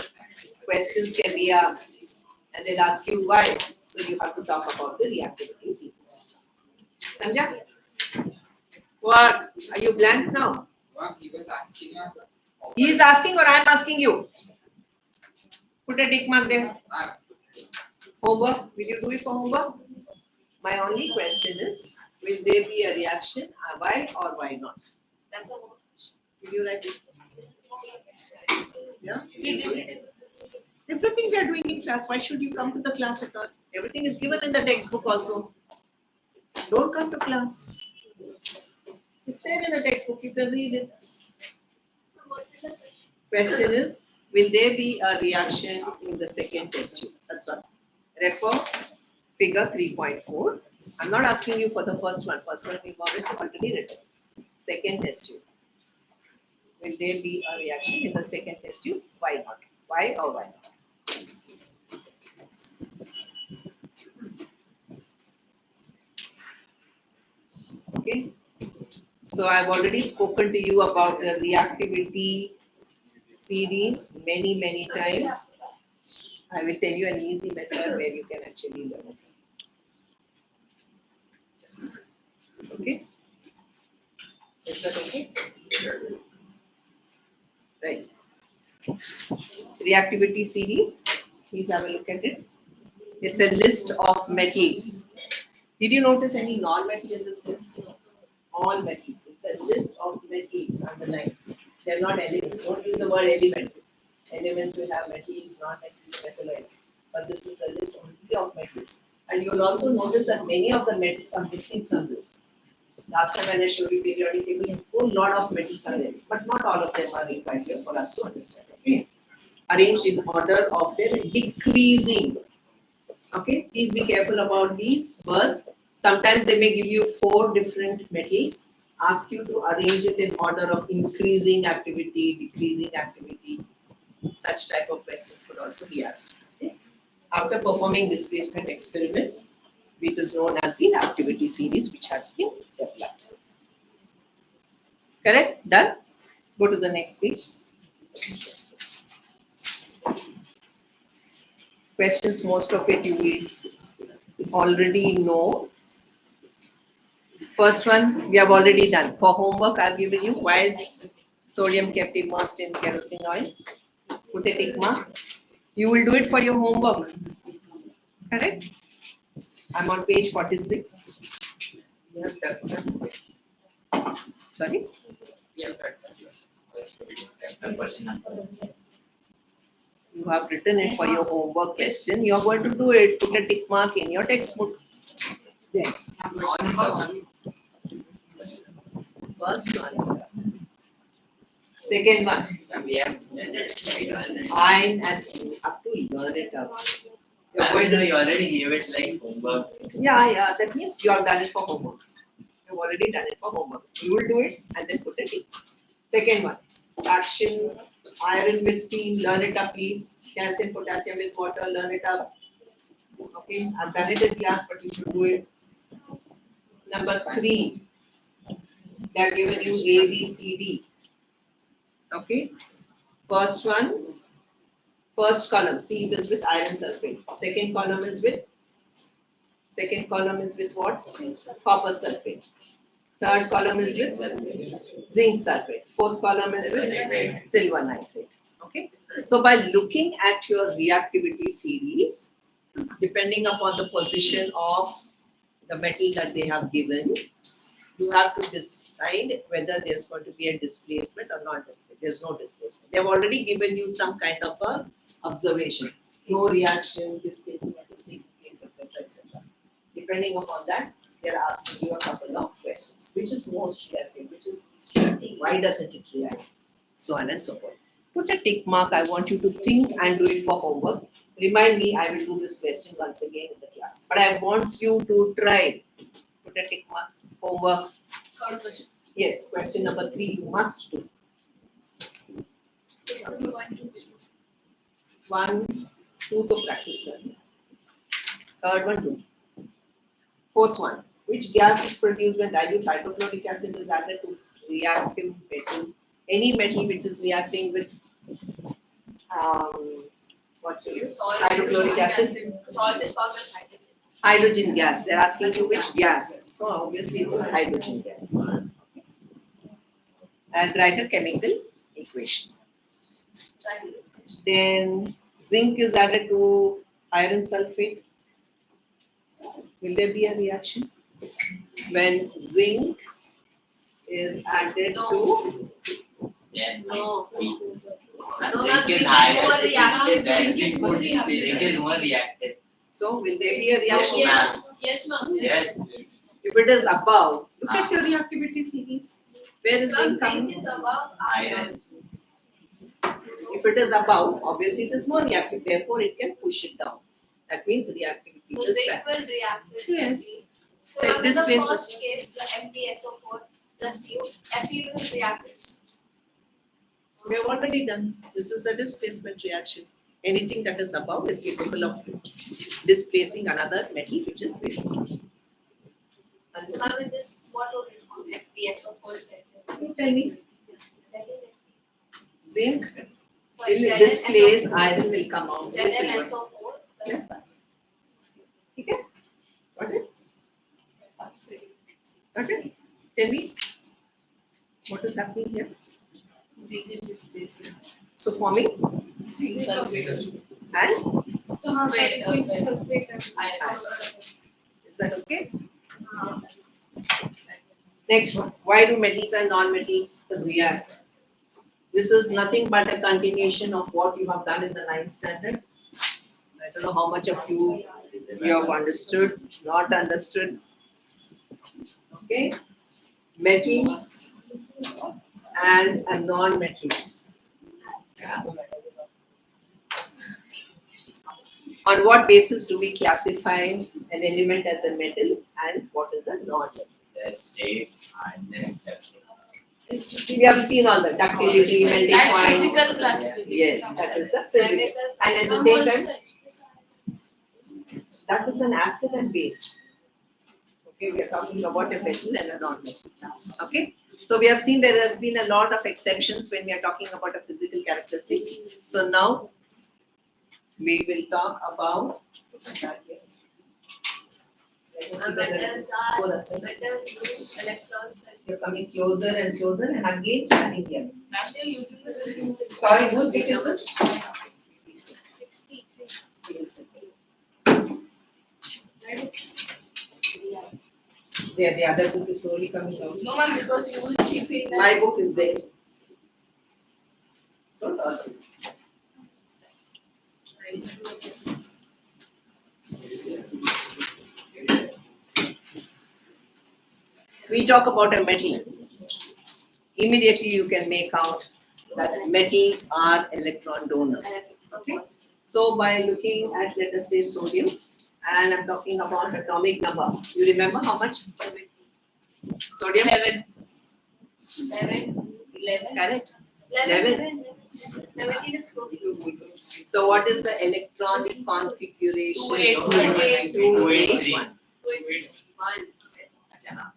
Questions can be asked. And they'll ask you why. So you have to talk about the reactivity sequence. Samjha? What? Are you blank now? He was asking He is asking or I am asking you? Put a tick mark there. Homework. Will you do it for homework? My only question is, will there be a reaction? Why or why not? That's all. Will you write it? Yeah? Everything we are doing in class, why should you come to the class at all? Everything is given in the textbook also. Don't come to class. It's there in the textbook, you can read it. Question is, will there be a reaction in the second test tube? That's all. Refer figure 3.4. I'm not asking you for the first one. First one we've already written. Second test tube. Will there be a reaction in the second test tube? Why not? Why or why not? Okay. So I've already spoken to you about the reactivity series many times. I will tell you an easy method where you can actually learn it. Okay? Is that okay? Right. Reactivity series. Please have a look at it. It's a list of metals. Did you notice any non-metal in this list? All metals. It's a list of metals underlined. They're not elements. Don't use the word element. Elements will have metals, non-metals, metalloids. But this is a list only of metals. And you'll also notice that many of the metals are missing from this. Last time when I showed you periodic table, a whole lot of metals are there, but not all of them are required here for us to understand. Okay? Arranged in order of their decreasing. Okay? Please be careful about these words. Sometimes they may give you 4 different metals, ask you to arrange it in order of increasing activity, decreasing activity. Such type of questions could also be asked. Okay? After performing displacement experiments, which is known as the activity series which has been developed. Correct? Done? Go to the next page. Questions, most of it you will already know. First one we have already done. For homework I've given you, why is sodium kept immersed in kerosene oil? Put a tick mark. You will do it for your homework. Correct? I'm on page 46. You have done. Sorry? You have written it for your homework question. You are going to do it. Put a tick mark in your textbook. There. First one. Second one. Iron and steel. Up to learn it up. You already gave it like homework. Yeah. That means you have done it for homework. You've already done it for homework. You will do it and then put a tick. Second one. Action. Iron with steel. Learn it up, please. Calcium, potassium with water. Learn it up. Okay. I've done it in class, but you should do it. Number 3. They are given you A, B, C, D. Okay. First one. First column. See, it is with iron sulfate. Second column is with what? Copper sulfate. Third column is with zinc sulfate. Fourth column is with silver nitrate. Okay. So by looking at your reactivity series, depending upon the position of the metal that they have given, you have to decide whether there's going to be a displacement or not displacement. There's no displacement. They have already given you some kind of a observation. No reaction, displacement is taking place, etc. etc. Depending upon that, they are asking you a couple of questions. Which is most reactive? Which is least reactive? Why doesn't it react? So on and so forth. Put a tick mark. I want you to think and do it for homework. Remind me, I will do this question once again in the class. But I want you to try. Put a tick mark. Homework. Third question. Yes, question number 3 you must do. 1, 2 to practice learning. Third one, 2. Fourth one, which gas is produced when dilute hydrochloric acid is added to reactive metal? Any metal which is reacting with hydrochloric acid? Salt is found in hydrogen. Hydrogen gas. They're asking you which gas. So obviously it is hydrogen gas. And write a chemical equation. Then zinc is added to iron sulfate. Will there be a reaction? When zinc is added to No. Zinc is higher. Zinc is more reactive. so will there be a reaction? Yes. Yes, ma'am. Yes. If it is above, look at your reactivity series. Where is zinc coming? Iron. If it is above, obviously it is more reactive. Therefore, it can push it down. That means reactivity So is zinc bad. will react with Yes. So So in this the places. first case, the MgSO4 plus U, Fe will react with. We have already done. This is a displacement reaction. Anything that is above is capable of displacing another metal which is below. So Understand? with this, what would it be? FeSO4 set. You tell me. Zinc So will displace, iron will come out. Zinc will not. ZnSO4 Yes, plus sir. Okay? Got it? Okay? Tell me what is happening here. Zinc is displacing. So forming Zinc sulfate. and So how Wait, zinc wait. sulfate and is that okay? Next one. Why do metals and non-metals react? This is nothing but a continuation of what you have done in the 9th standard. I don't know how much of you have understood, not understood. Okay? Metals and a non-metal. On what basis do we classify an element as a metal and what is a non-metal? The state and then step. We have seen all the ductility, melting That point. physical classification. Yes, that is the physical. And at the same time, that is an acid and base. Okay, we are talking about a metal and a non-metal now. Okay, so we have seen there has been a lot of exceptions when we are talking about a physical characteristics. So now we will talk about. Let us see whether- Metals Oh, are that's it. metals use electrons and You're coming closer and closer, and again chatting here. I'm still using the same. Sorry, whose book is this? 63. There, the other book is slowly coming down. No, ma'am, because you will keep it. My book is there. Don't ask me. We talk about a metal. Immediately you can make out that metals are electron donors. Okay. So by looking at, let us say, sodium, and I'm talking about atomic number. You remember how much? Sodium? 11. 11. Correct. 11. 17 is floating. So what is the electronic configuration? 281. 281.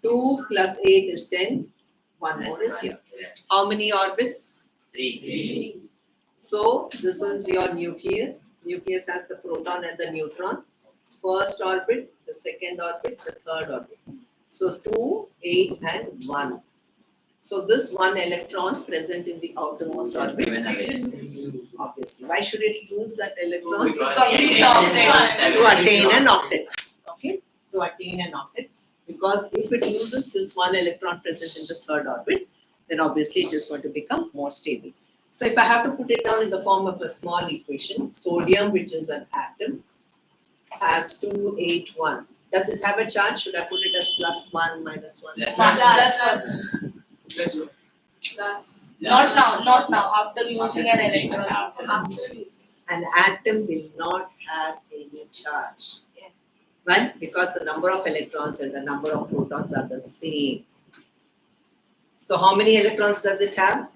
2 plus 8 is 10. One more is here. How many orbits? 3. So this is your nucleus. Nucleus has the proton and the neutron. First orbit, the second orbit, the third orbit. So 2, 8 and 1. So this one electron present in the outermost orbit. Given away. Obviously. Why should it use that electron? Because Complete it octet. To attain an octet. Okay? To attain an octet. Because if it uses this one electron present in the third orbit, then obviously it is going to become more stable. So if I have to put it down in the form of a small equation, sodium, which is an atom, has 281. Does it have a charge? Should I put it as +1, -1? Less. Plus. Let's go. Plus. Not now. After using an electron. After using. An atom will not have any charge. Yes. Right? Because the number of electrons and the number of protons are the same. So how many electrons does it have?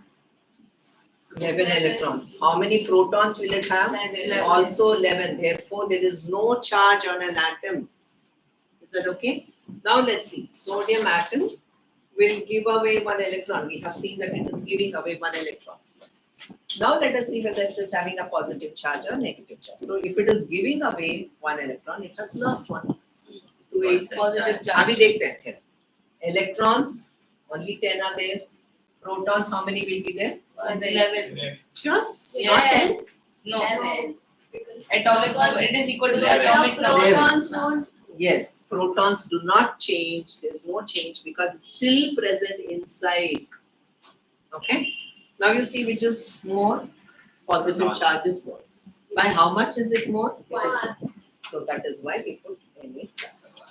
11 electrons. How many protons will it have? 11. Also 11. Therefore, there is no charge on an atom. Is that okay? Now let's see. Sodium atom will give away one electron. We have seen that it is giving away one electron. Now let us see whether it is having a positive charge or negative charge. So if it is giving away one electron, it has lost one. 2, 8 Positive charge. अभी देखते हैं. Electrons, only 10 are there. Protons, how many will be there? 11. Sure? Not Yes. 10? No. 11. Because Atomic number. It is equal to the 11. atomic number. protons don't. Yes, protons do not change. There is no change because it's still present inside. Okay? Now you see which is more? Positive charge is more. By how much is it more? So that is why we put Na plus.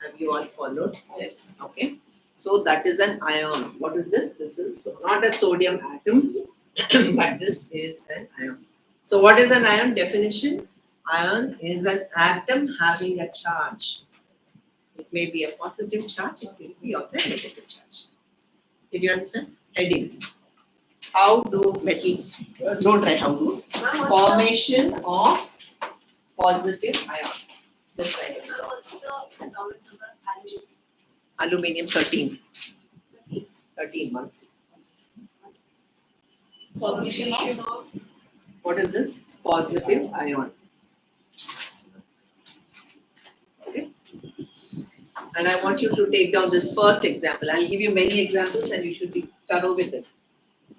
Have you all followed? Yes. Okay. So that is an ion. What is this? This is not a sodium atom, but this is an ion. So what is an ion definition? Ion is an atom having a charge. It may be a positive charge, it will be also a negative charge. Did you understand? Heading. How do metals, don't write how do, formation of positive ion. Just write it. What's the atomic number? Aluminium 13. 13 month. Formation of. What is this? Positive ion. Okay. And I want you to take down this first example. I'll give you many examples and you should be thorough with it.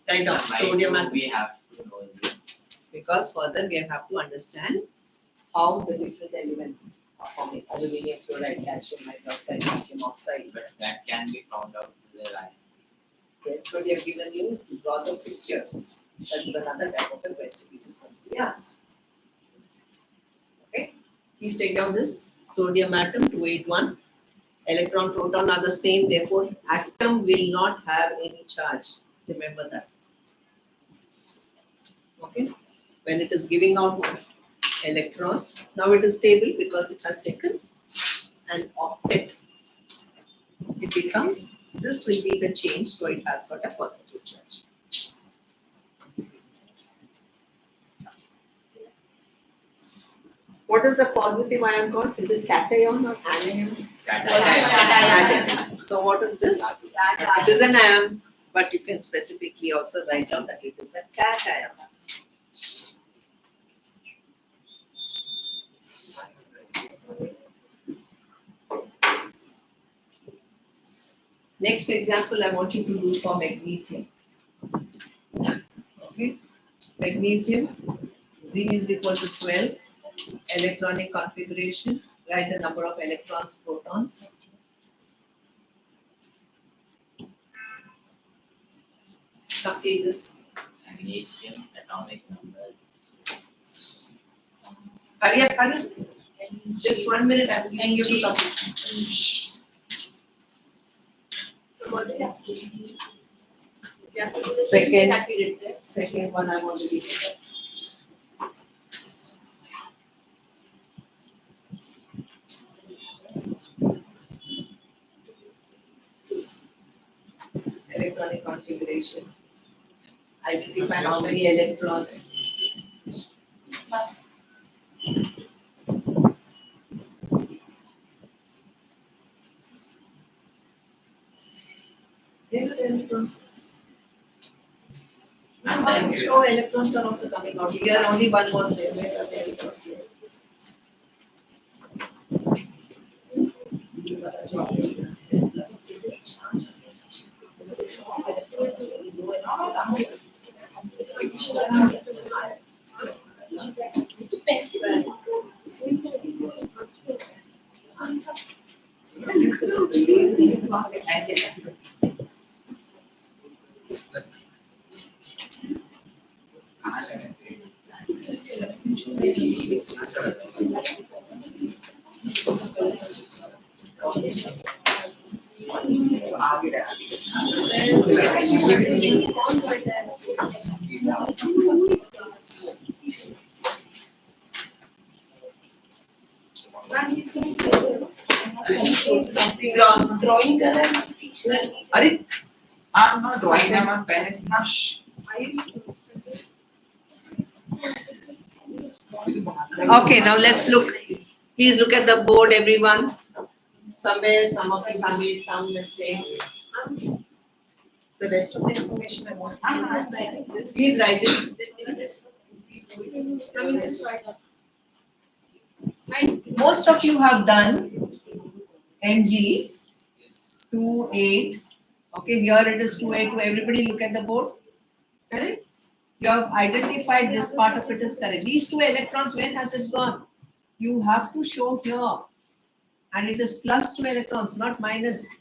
Write down sodium atom. We have to know this. Because further we have to understand how the different elements are forming. Aluminium fluoride, calcium hydroxide, calcium oxide. But that can be found out with the lines. Yes, but they have given you to draw the pictures. That is another type of a question which is going to be asked. Okay, please take down this sodium atom 281. Electron, proton are the same, therefore atom will not have any charge. Remember that. Okay, when it is giving out one electron, now it is stable because it has taken an octet. It becomes, this will be the change, so it has got a positive charge. What is a positive ion called? Is it cation or anion? Cation. So what is this? It is an ion, but you can specifically also write down that it is a cation. Next example I want you to do for magnesium. Okay, magnesium, Z is equal to 12, electronic configuration, write the number of electrons, protons. Complete this. Magnesium atomic number. Hurry up, hurry up. Just 1 minute, I will give you to complete. What do you have to do? You have to do the Second. same thing that we did there. Second one I want to give you. Electronic configuration. Identify how many electrons. There are electrons. I'm sure electrons are also coming out. Here only one was there. Where are the electrons here? Something wrong. Drawing color teacher. Are it? I'm not drawing, I'm a pen. Okay, now let's look. Please look at the board, everyone. Somewhere, some of you have made some mistakes. The rest of the information I want. Please write it. Most of you have done Mg 28. Okay, here it is 2A2. Everybody look at the board. Correct? You have identified this part of it is correct. These two electrons, where has it gone? You have to show here. And it is plus 2 electrons, not minus.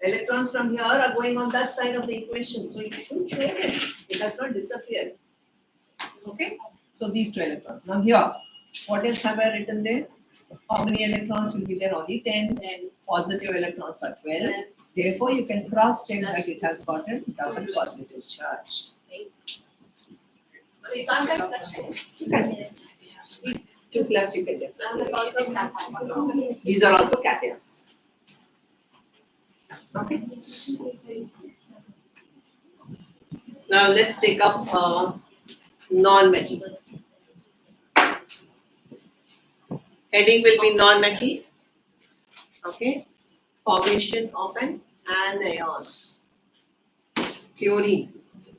Electrons from here are going on that side of the equation. So you should show it. It has not disappeared. Okay? So these 2 electrons. Now here, what else have I written there? How many electrons will be there? Only 10. Positive electrons are 12. Therefore, you can cross check that it has got a double positive charge. You can't have plus You can. 2 plus you can get. These are also cations. Okay. Now let's take up non-metal. Heading will be non-metal. Okay. Formation of an anion. Chlorine.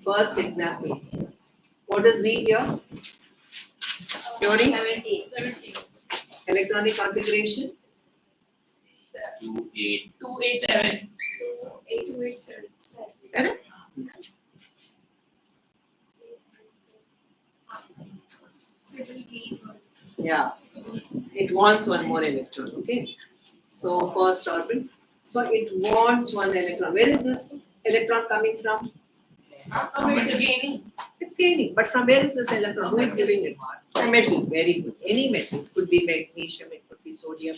First example. What is Z here? Chlorine. 17. Electronic configuration. 287. 8287. Correct? So it will be Yeah. It wants one more electron. Okay. So first orbit. So it wants one electron. Where is this electron coming from? it's gaining. It's gaining. But from where is this electron? Who is giving it? A metal. Very good. Any metal. It could be magnesium. It could be sodium.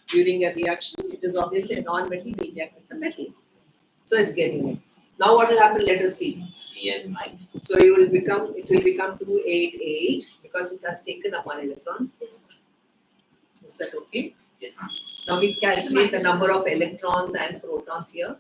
During a reaction, it is obviously a non-metal. We react with the metal. So it's getting it. Now what will happen? Let us see. Cl minus. So it will become 288 because it has taken up one electron. Is that okay? Yes, ma'am. Now we calculate the number of electrons and protons here.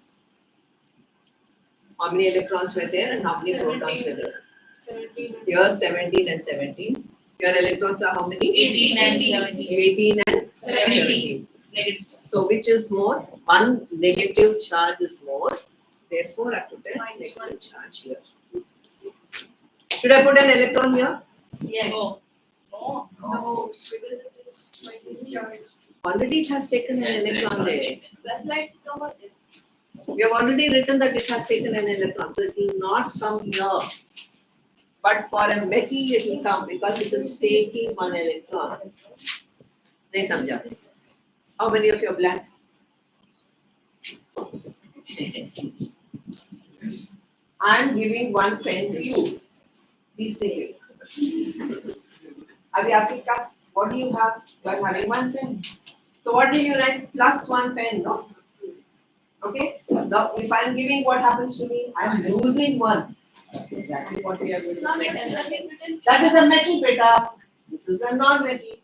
How many electrons were there and how many protons were there? 17. Here 17 and 17. Your electrons are how many? 18 and 17. 18 and 17. Negative. So which is more? One negative charge is more. Therefore, I put a negative charge here. Should I put an electron here? Yes. No. No. No, because it is minus charge. Already it has taken an electron there. Well, right over there. We have already written that it has taken an electron, so it will not come here. But for a metal, it will come because it is taking one electron. Nahi samjha. How many of you are blank? I am giving one pen to you. Please take it. Abhi aapki class, what do you have? You are having one pen. So what do you write? Plus one pen, no? Okay. Now, if I am giving, what happens to me? I am losing one. That's exactly what we are going to No, do. it doesn't make it. That is a metal, beta. This is a non-metal.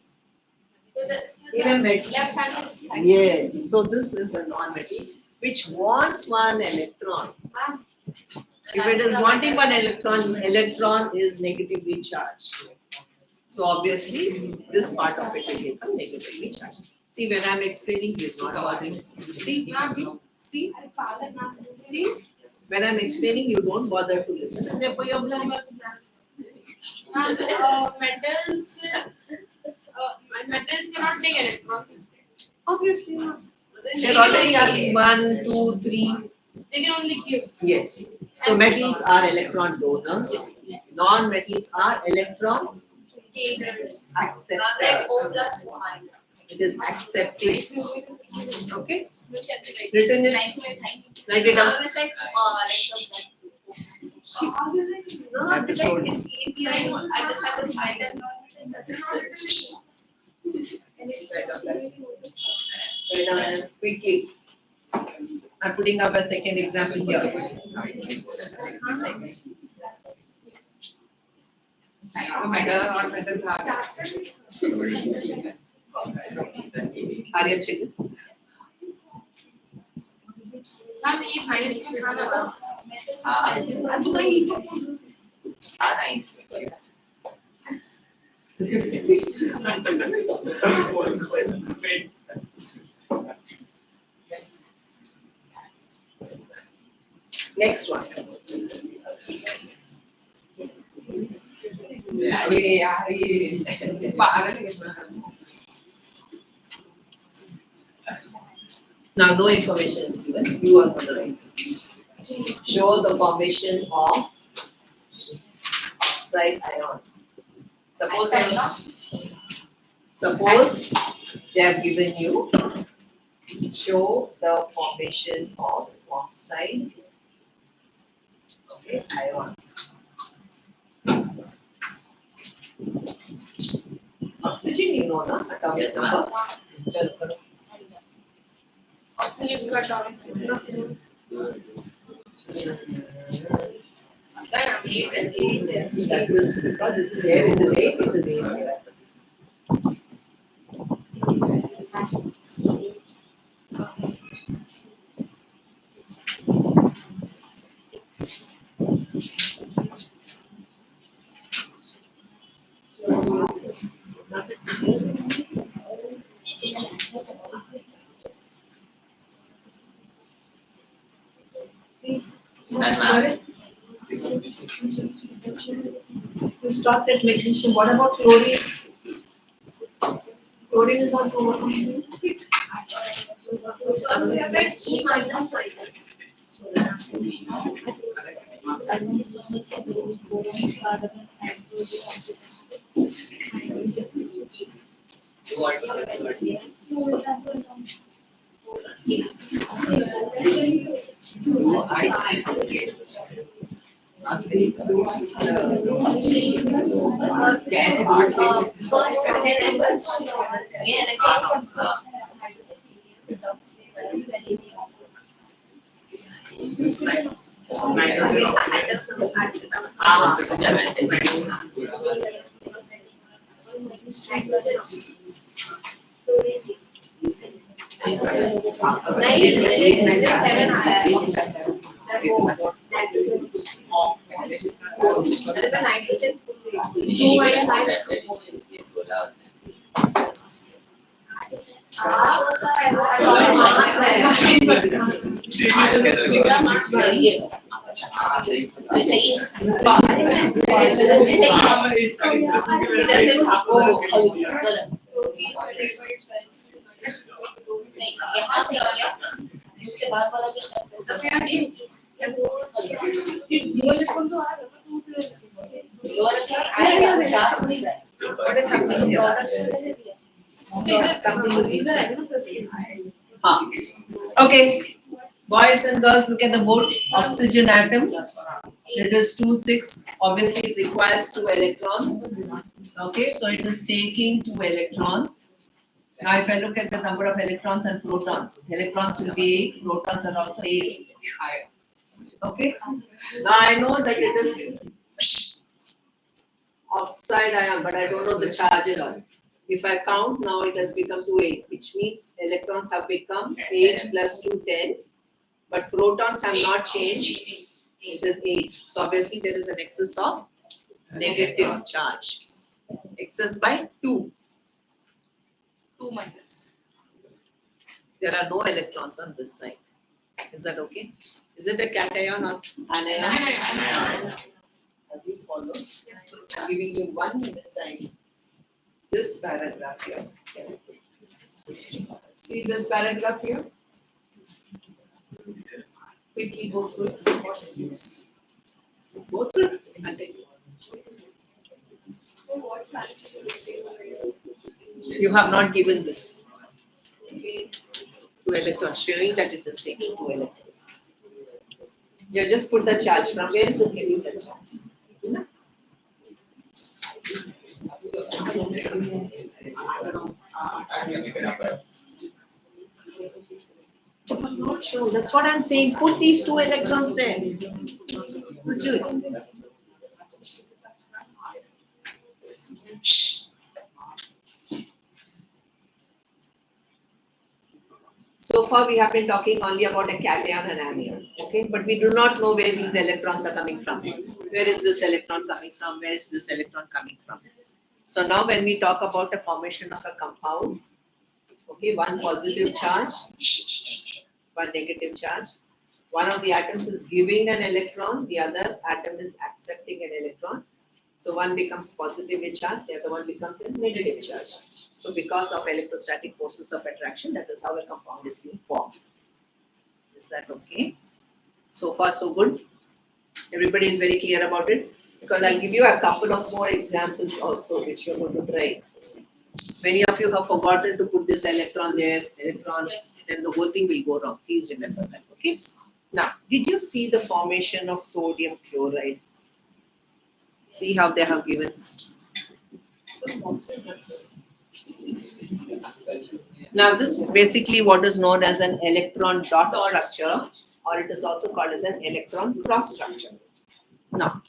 So that's In a metal. left hand is right. Yes. So this is a non-metal which wants one electron. If it is wanting one electron, electron is negatively charged. So obviously, this part of it will become negatively charged. See, when I'm explaining, he is not bothering. See, see, when I'm explaining, you don't bother to listen, and therefore you're blank. And metals cannot take electrons. Obviously not. They're already at 1, 2, 3. They can only give. Yes. So metals are electron donors. Non-metals are electron Gainers. acceptors. O plus O minus. It is accepting. Okay. Look at the right. Written in. Thank you. Write it down. It's like no, Episode. it's easy. I just have to slide and Write down quickly. I'm putting up a second example here. Arya chicken. Ma'am, ये minus में खाना बना. Next one. Now, no information is given. You are going to write. Show the formation of oxide ion. Suppose they have given you show the formation of oxide ion. Oxygen, you know, na? Atomic number. Chalo, karo. Oxygen is cut down. That is because it's there in the rate, it is here. Sorry? You stopped at magnesium. What about chlorine? Chlorine is also one. Also, we have read E minus minus. Nitrogen oxide. सही है तो सही है इधर से सही है इधर से आपको गलत नहीं यहाँ से आ गया उसके बाद वाला जो step है What is happening here? Something is missing. Okay, boys and girls, look at the board. Oxygen atom. It is 2,6. Obviously, it requires 2 electrons. Okay, so it is taking 2 electrons. Now, if I look at the number of electrons and protons, electrons will be 8, protons are also 8 higher. Okay, now I know that it is oxide ion, but I don't know the charge at all. If I count now, it has become to 8, which means electrons have become 8 plus 2, 10, but protons have not changed. It is 8. So obviously there is an excess of negative charge. Excess by 2. 2 minus. There are no electrons on this side. Is that okay? Is it a cation or anion? Have you followed? I'm giving you 1 minute time. This paragraph here. See this paragraph here? Quickly go through it. Go through it. I'll take it. You have not given this. 2 electrons, showing that it is taking 2 electrons. You just put the charge. From where is it getting the charge? I'm not sure. That's what I'm saying. Put these 2 electrons there. Put it. Shh. So far, we have been talking only about a cation and anion. Okay, but we do not know where these electrons are coming from. Where is this electron coming from? Where is this electron coming from? So now, when we talk about the formation of a compound, okay, one positive charge, one negative charge. One of the atoms is giving an electron, the other atom is accepting an electron. So one becomes positively charged, the other one becomes a negative charge. So because of electrostatic forces of attraction, that is how a compound is being formed. Is that okay? So far so good? Everybody is very clear about it? Because I'll give you a couple of more examples also which you're going to try. Many of you have forgotten to put this electron there, electron, then the whole thing will go wrong. Please remember that, okay? Now, did you see the formation of sodium chloride? See how they have given. Now, this is basically what is known as an electron dot structure, or it is also called as an electron cross structure. Now,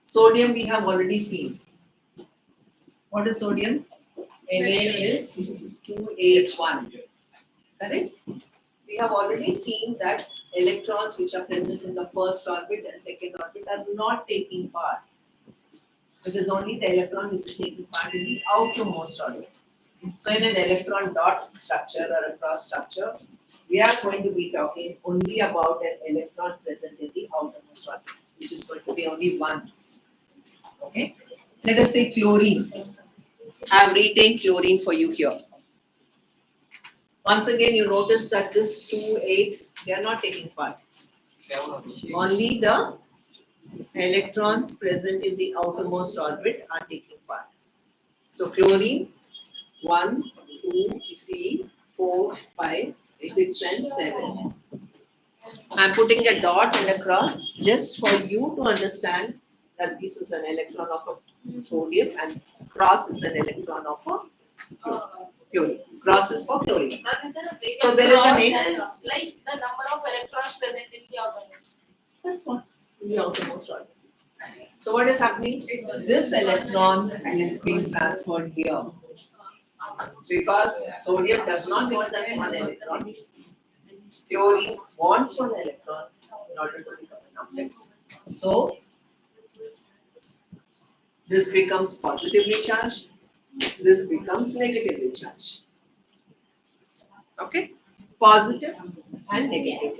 sodium we have already seen. What is sodium? Na is 2H1. Correct? We have already seen that electrons which are present in the first orbit and second orbit are not taking part. It is only the electron which is taking part in the outermost orbit. So in an electron dot structure or a cross structure, we are going to be talking only about an electron present in the outermost orbit, which is going to be only one. Okay? Let us say chlorine. I have retained chlorine for you here. Once again, you notice that this 2, 8, they are not taking part. Only the electrons present in the outermost orbit are taking part. So chlorine, 1, 2, 3, 4, 5, 6 and 7. I am putting a dot and a cross just for you to understand that this is an electron of a sodium and cross is an electron of a chlorine. Cross is for chlorine. So there is a name. Like the number of electrons present in the outermost. That's what in the outermost orbit. So what is happening? This electron is being transferred here because sodium does not want that one electron. Chlorine wants one electron in order to become an object. So this becomes positively charged. This becomes negatively charged. Okay, positive and negative.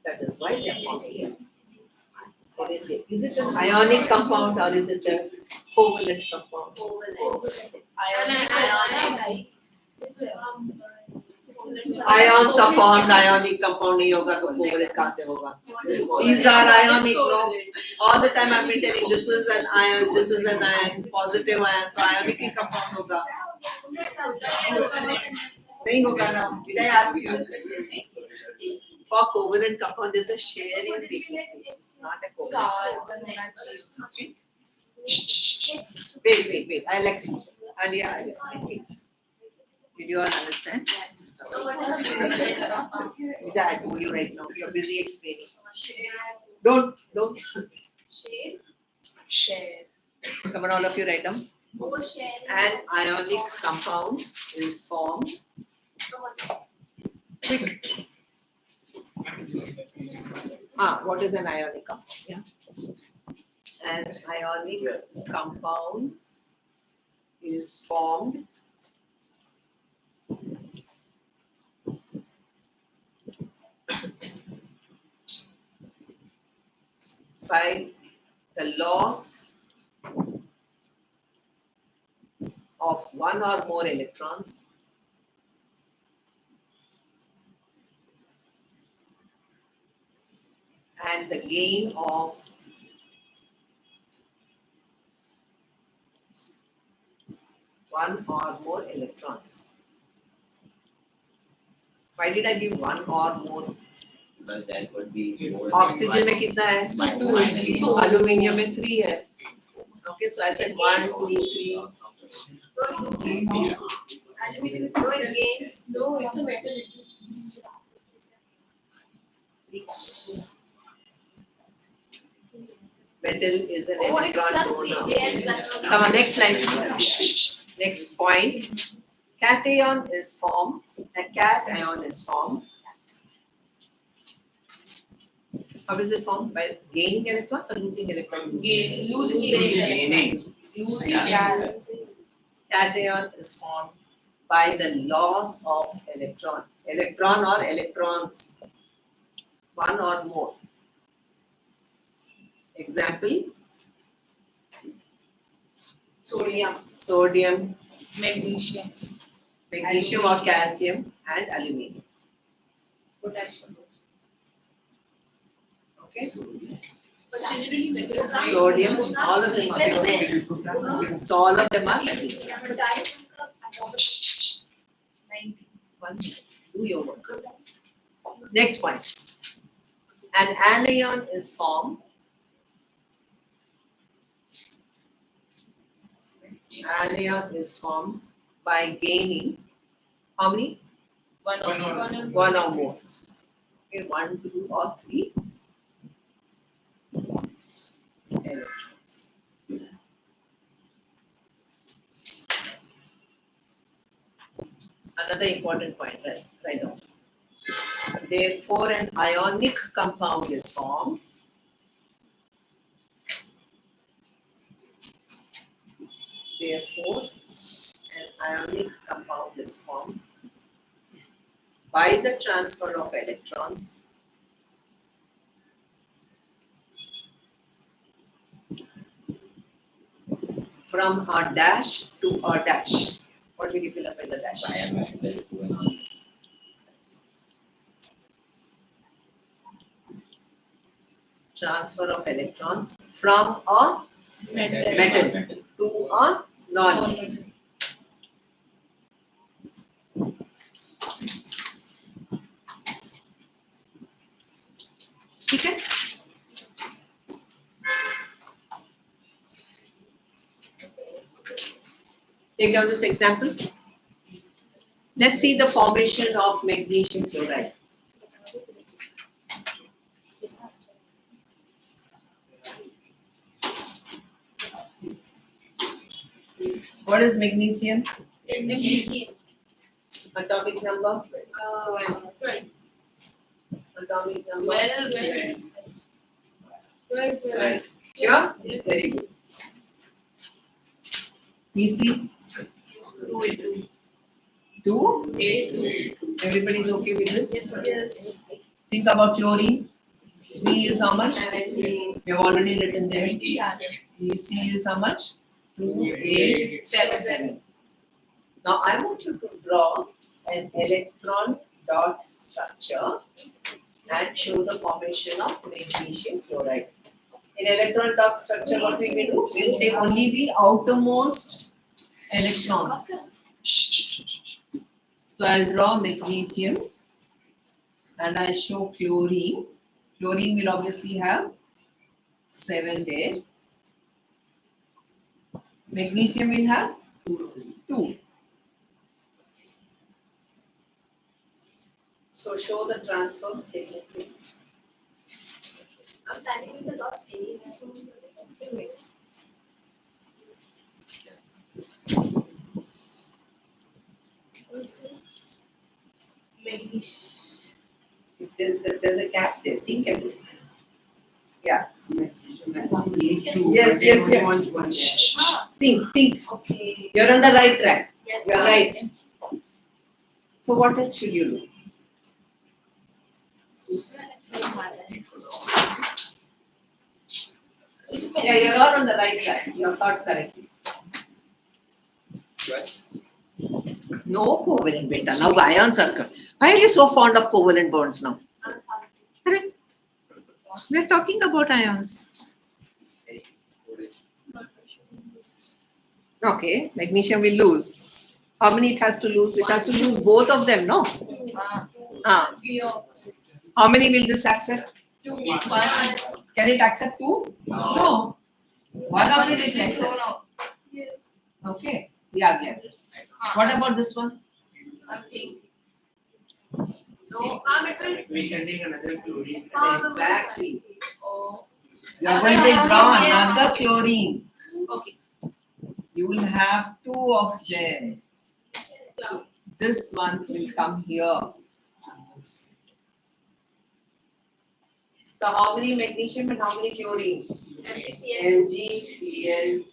That is why they are formed here. So they say, is it an ionic compound or is it a covalent compound? Ions are formed, ionic compound नहीं होगा तो covalent कहाँ से होगा? These are ionic, no? All the time I've been telling this is an ion, this is an ion, positive ion, so ionic he compound होगा. नहीं होगा ना? Did I ask you? For covalent compound, there's a sharing taking place. It's not a covalent. Okay. Wait. I'll explain. Alia, I'll explain. Did you all understand? Sita, I told you right now. You're busy explaining. Don't. Share. Come on, all of you, write down. An ionic compound is formed. Quick. What is an ionic compound? Yeah. An ionic compound is formed by the loss of one or more electrons and the gain of one or more electrons. Why did I give one or more? Because that would be more. Oxygen में कितना है? 2. Aluminium में 3 है. Okay, so I said 1, 2, 3. Aluminum is no against. No, it's a metal. Metal is an Oh, it's electron plus donor. 3. Yes, that's what. Come on, next slide. Next point. Cation is formed. A cation is formed. How is it formed? By gaining electrons or losing electrons? Losing Gaining. Cation is formed by the loss of electron. Electron or electrons. One or more. Example. Sodium, Magnesium. magnesium or calcium, and aluminium. Potassium. Okay. But generally metals are. Sodium, all of them are metals. So all of them are metals. Potassium का atomic 90. 1 minute. Do your work. Next point. An anion is formed. Anion is formed by gaining how many? One or more. Okay, 1, 2, or 3 electrons. Another important point, right now. Therefore, an ionic compound is formed. Therefore, an ionic compound is formed by the transfer of electrons from a dash to a dash. What will you fill up in the dash? Transfer of electrons from a metal to a non-metal. ठीक है? Take down this example. Let's see the formation of magnesium chloride. What is magnesium? Magnesium. Atomic number? 12. Atomic number? 12. Sure? Very good. PC? 2 into 2? 8. Everybody's okay with this? Yes. Think about chlorine. C is how much? We have already written there. C is how much? 2, 8, 7. Now I want you to draw an electron dot structure and show the formation of magnesium chloride. In electron dot structure, what we will do? We will take only the outermost electrons. So I'll draw magnesium and I'll show chlorine. Chlorine will obviously have 7 there. Magnesium will have 2. So show the transfer of electrons. I'm planning the last area. There's a catch there. Think about it. Yeah. Yes, Think. Okay. You're on the right track. Yes. You're right. So what else should you do? Yeah, you're all on the right track. You have thought correctly. No covalent beta. Now ions are coming. Why are you so fond of covalent bonds now? Correct. We're talking about ions. Okay, magnesium will lose. How many it has to lose? It has to lose both of them, no? How many will this accept? Can it accept 2? No. One of it will accept. Yes. Okay. Yeah. What about this one? No, We can take another chlorine. Exactly. Oh. You are going to draw another chlorine. Okay. You will have 2 of them. This one will come here. So how many magnesium and how many chlorines? MgCl2.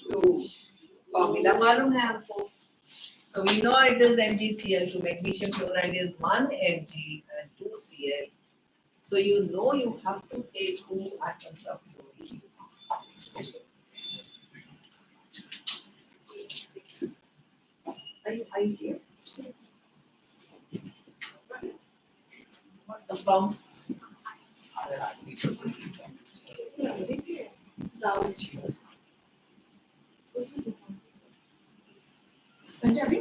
Formula मालूम है हमको. So we know it is MgCl2. Magnesium chloride is 1 Mg and 2 Cl. So you know you have to take 2 atoms of chlorine. Are you here? What about Sanjabi?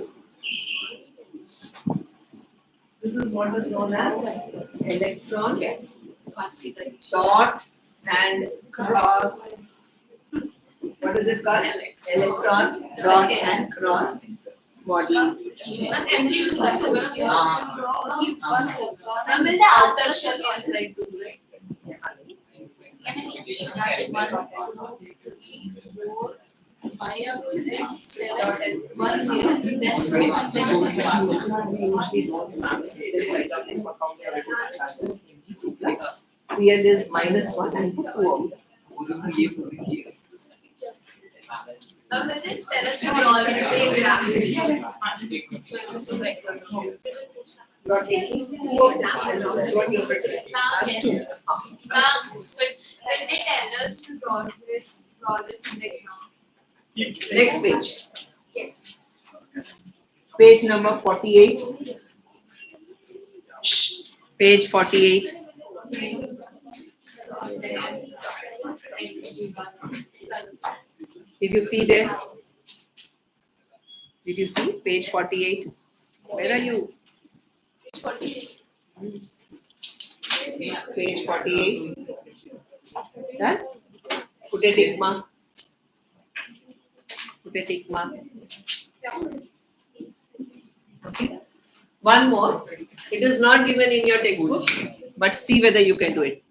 This is what is known as electron dot and cross. What is it called? Electron dot and cross model. The outer shell on right to right. Cl is -1 and 2. Now let it tell us to all the You are taking 2 of them. This is what you are taking. That's 2. So when they tell us to draw this diagram. Next page. Page number 48. Page 48. Did you see there? Did you see page 48? Where are you? Page 48. Done? Put a tick mark. Put a tick mark. Okay. One more. It is not given in your textbook, but see whether you can do it.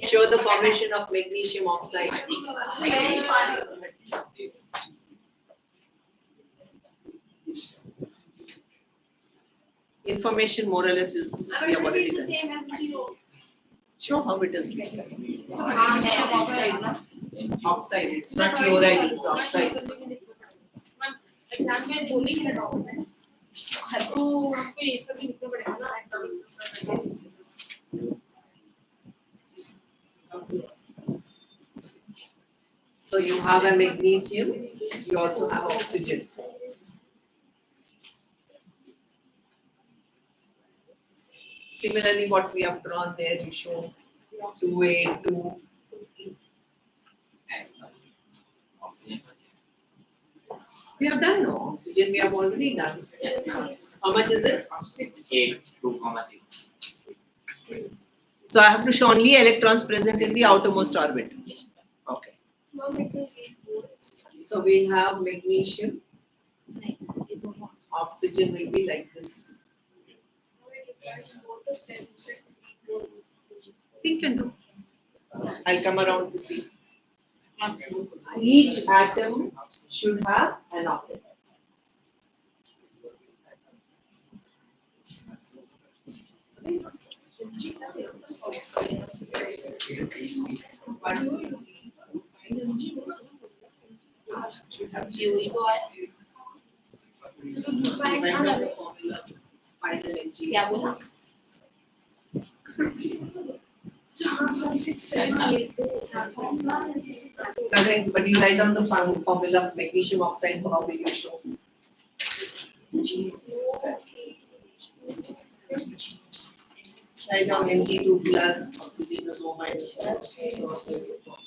Show the formation of magnesium oxide. Information more or less is we have already done. Show how it is being done. Oxide. It's not chloride, it's oxide. तो आपको ये सब भी लिखना पड़ेगा ना So you have a magnesium, you also have oxygen. Similarly, what we have drawn there, you show 2A, 2. We have done no oxygen, we have already done. How much is it? 8, 2,6. So I have to show only electrons present in the outermost orbit. Okay. So we have magnesium. Oxygen will be like this. Think and do. I'll come around to see. Each atom should have an octet. Final energy. क्या बोला? Correct, but you write down the formula of magnesium oxide, how will you show? Write down Mg2 plus oxygen is so much.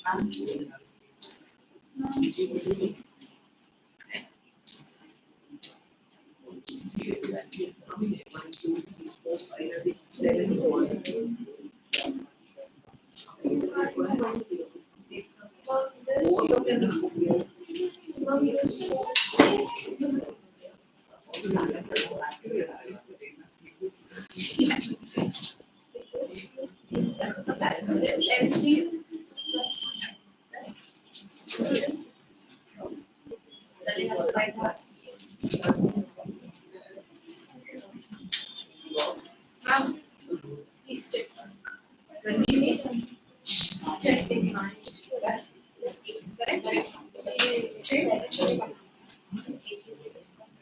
One, two, three, 4, 5, 6, 7, 1. Both of them are here. That's a balance.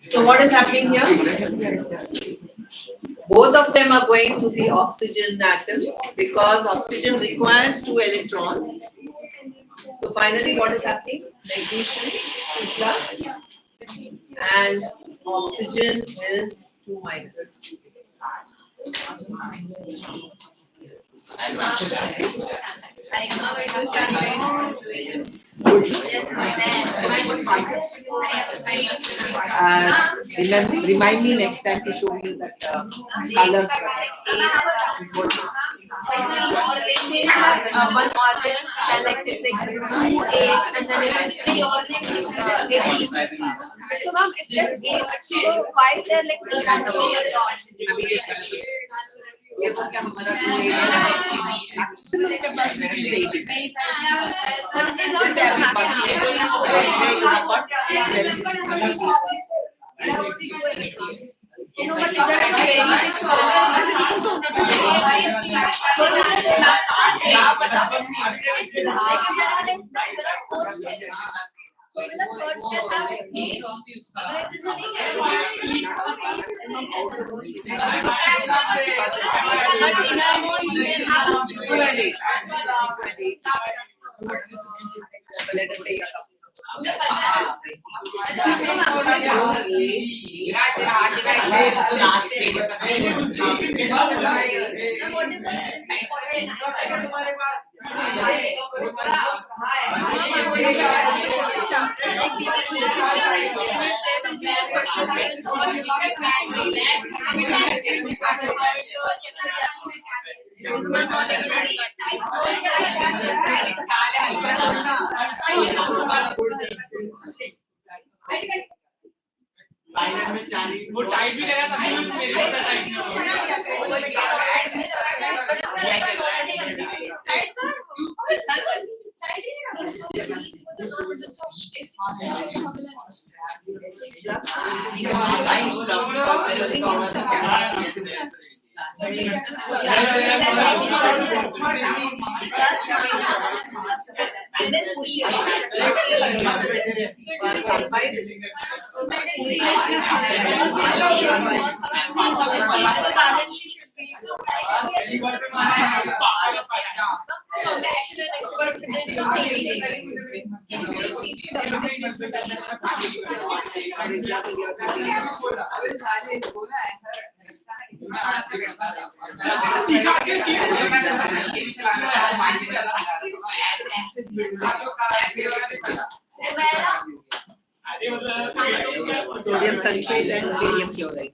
So what is happening here? Both of them are going to the oxygen atom because oxygen requires 2 electrons. So finally what is happening? Magnesium 2 plus and oxygen is 2 minus. Remind me next time to show you that colors. One organ electric and then it's 3 organs. So ma'am, it just so why is there like maximum capacity is 80. So in the third step, Let us say वो type भी करा था and then push Sodium sulfate and barium chloride.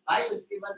भाई उसके बाद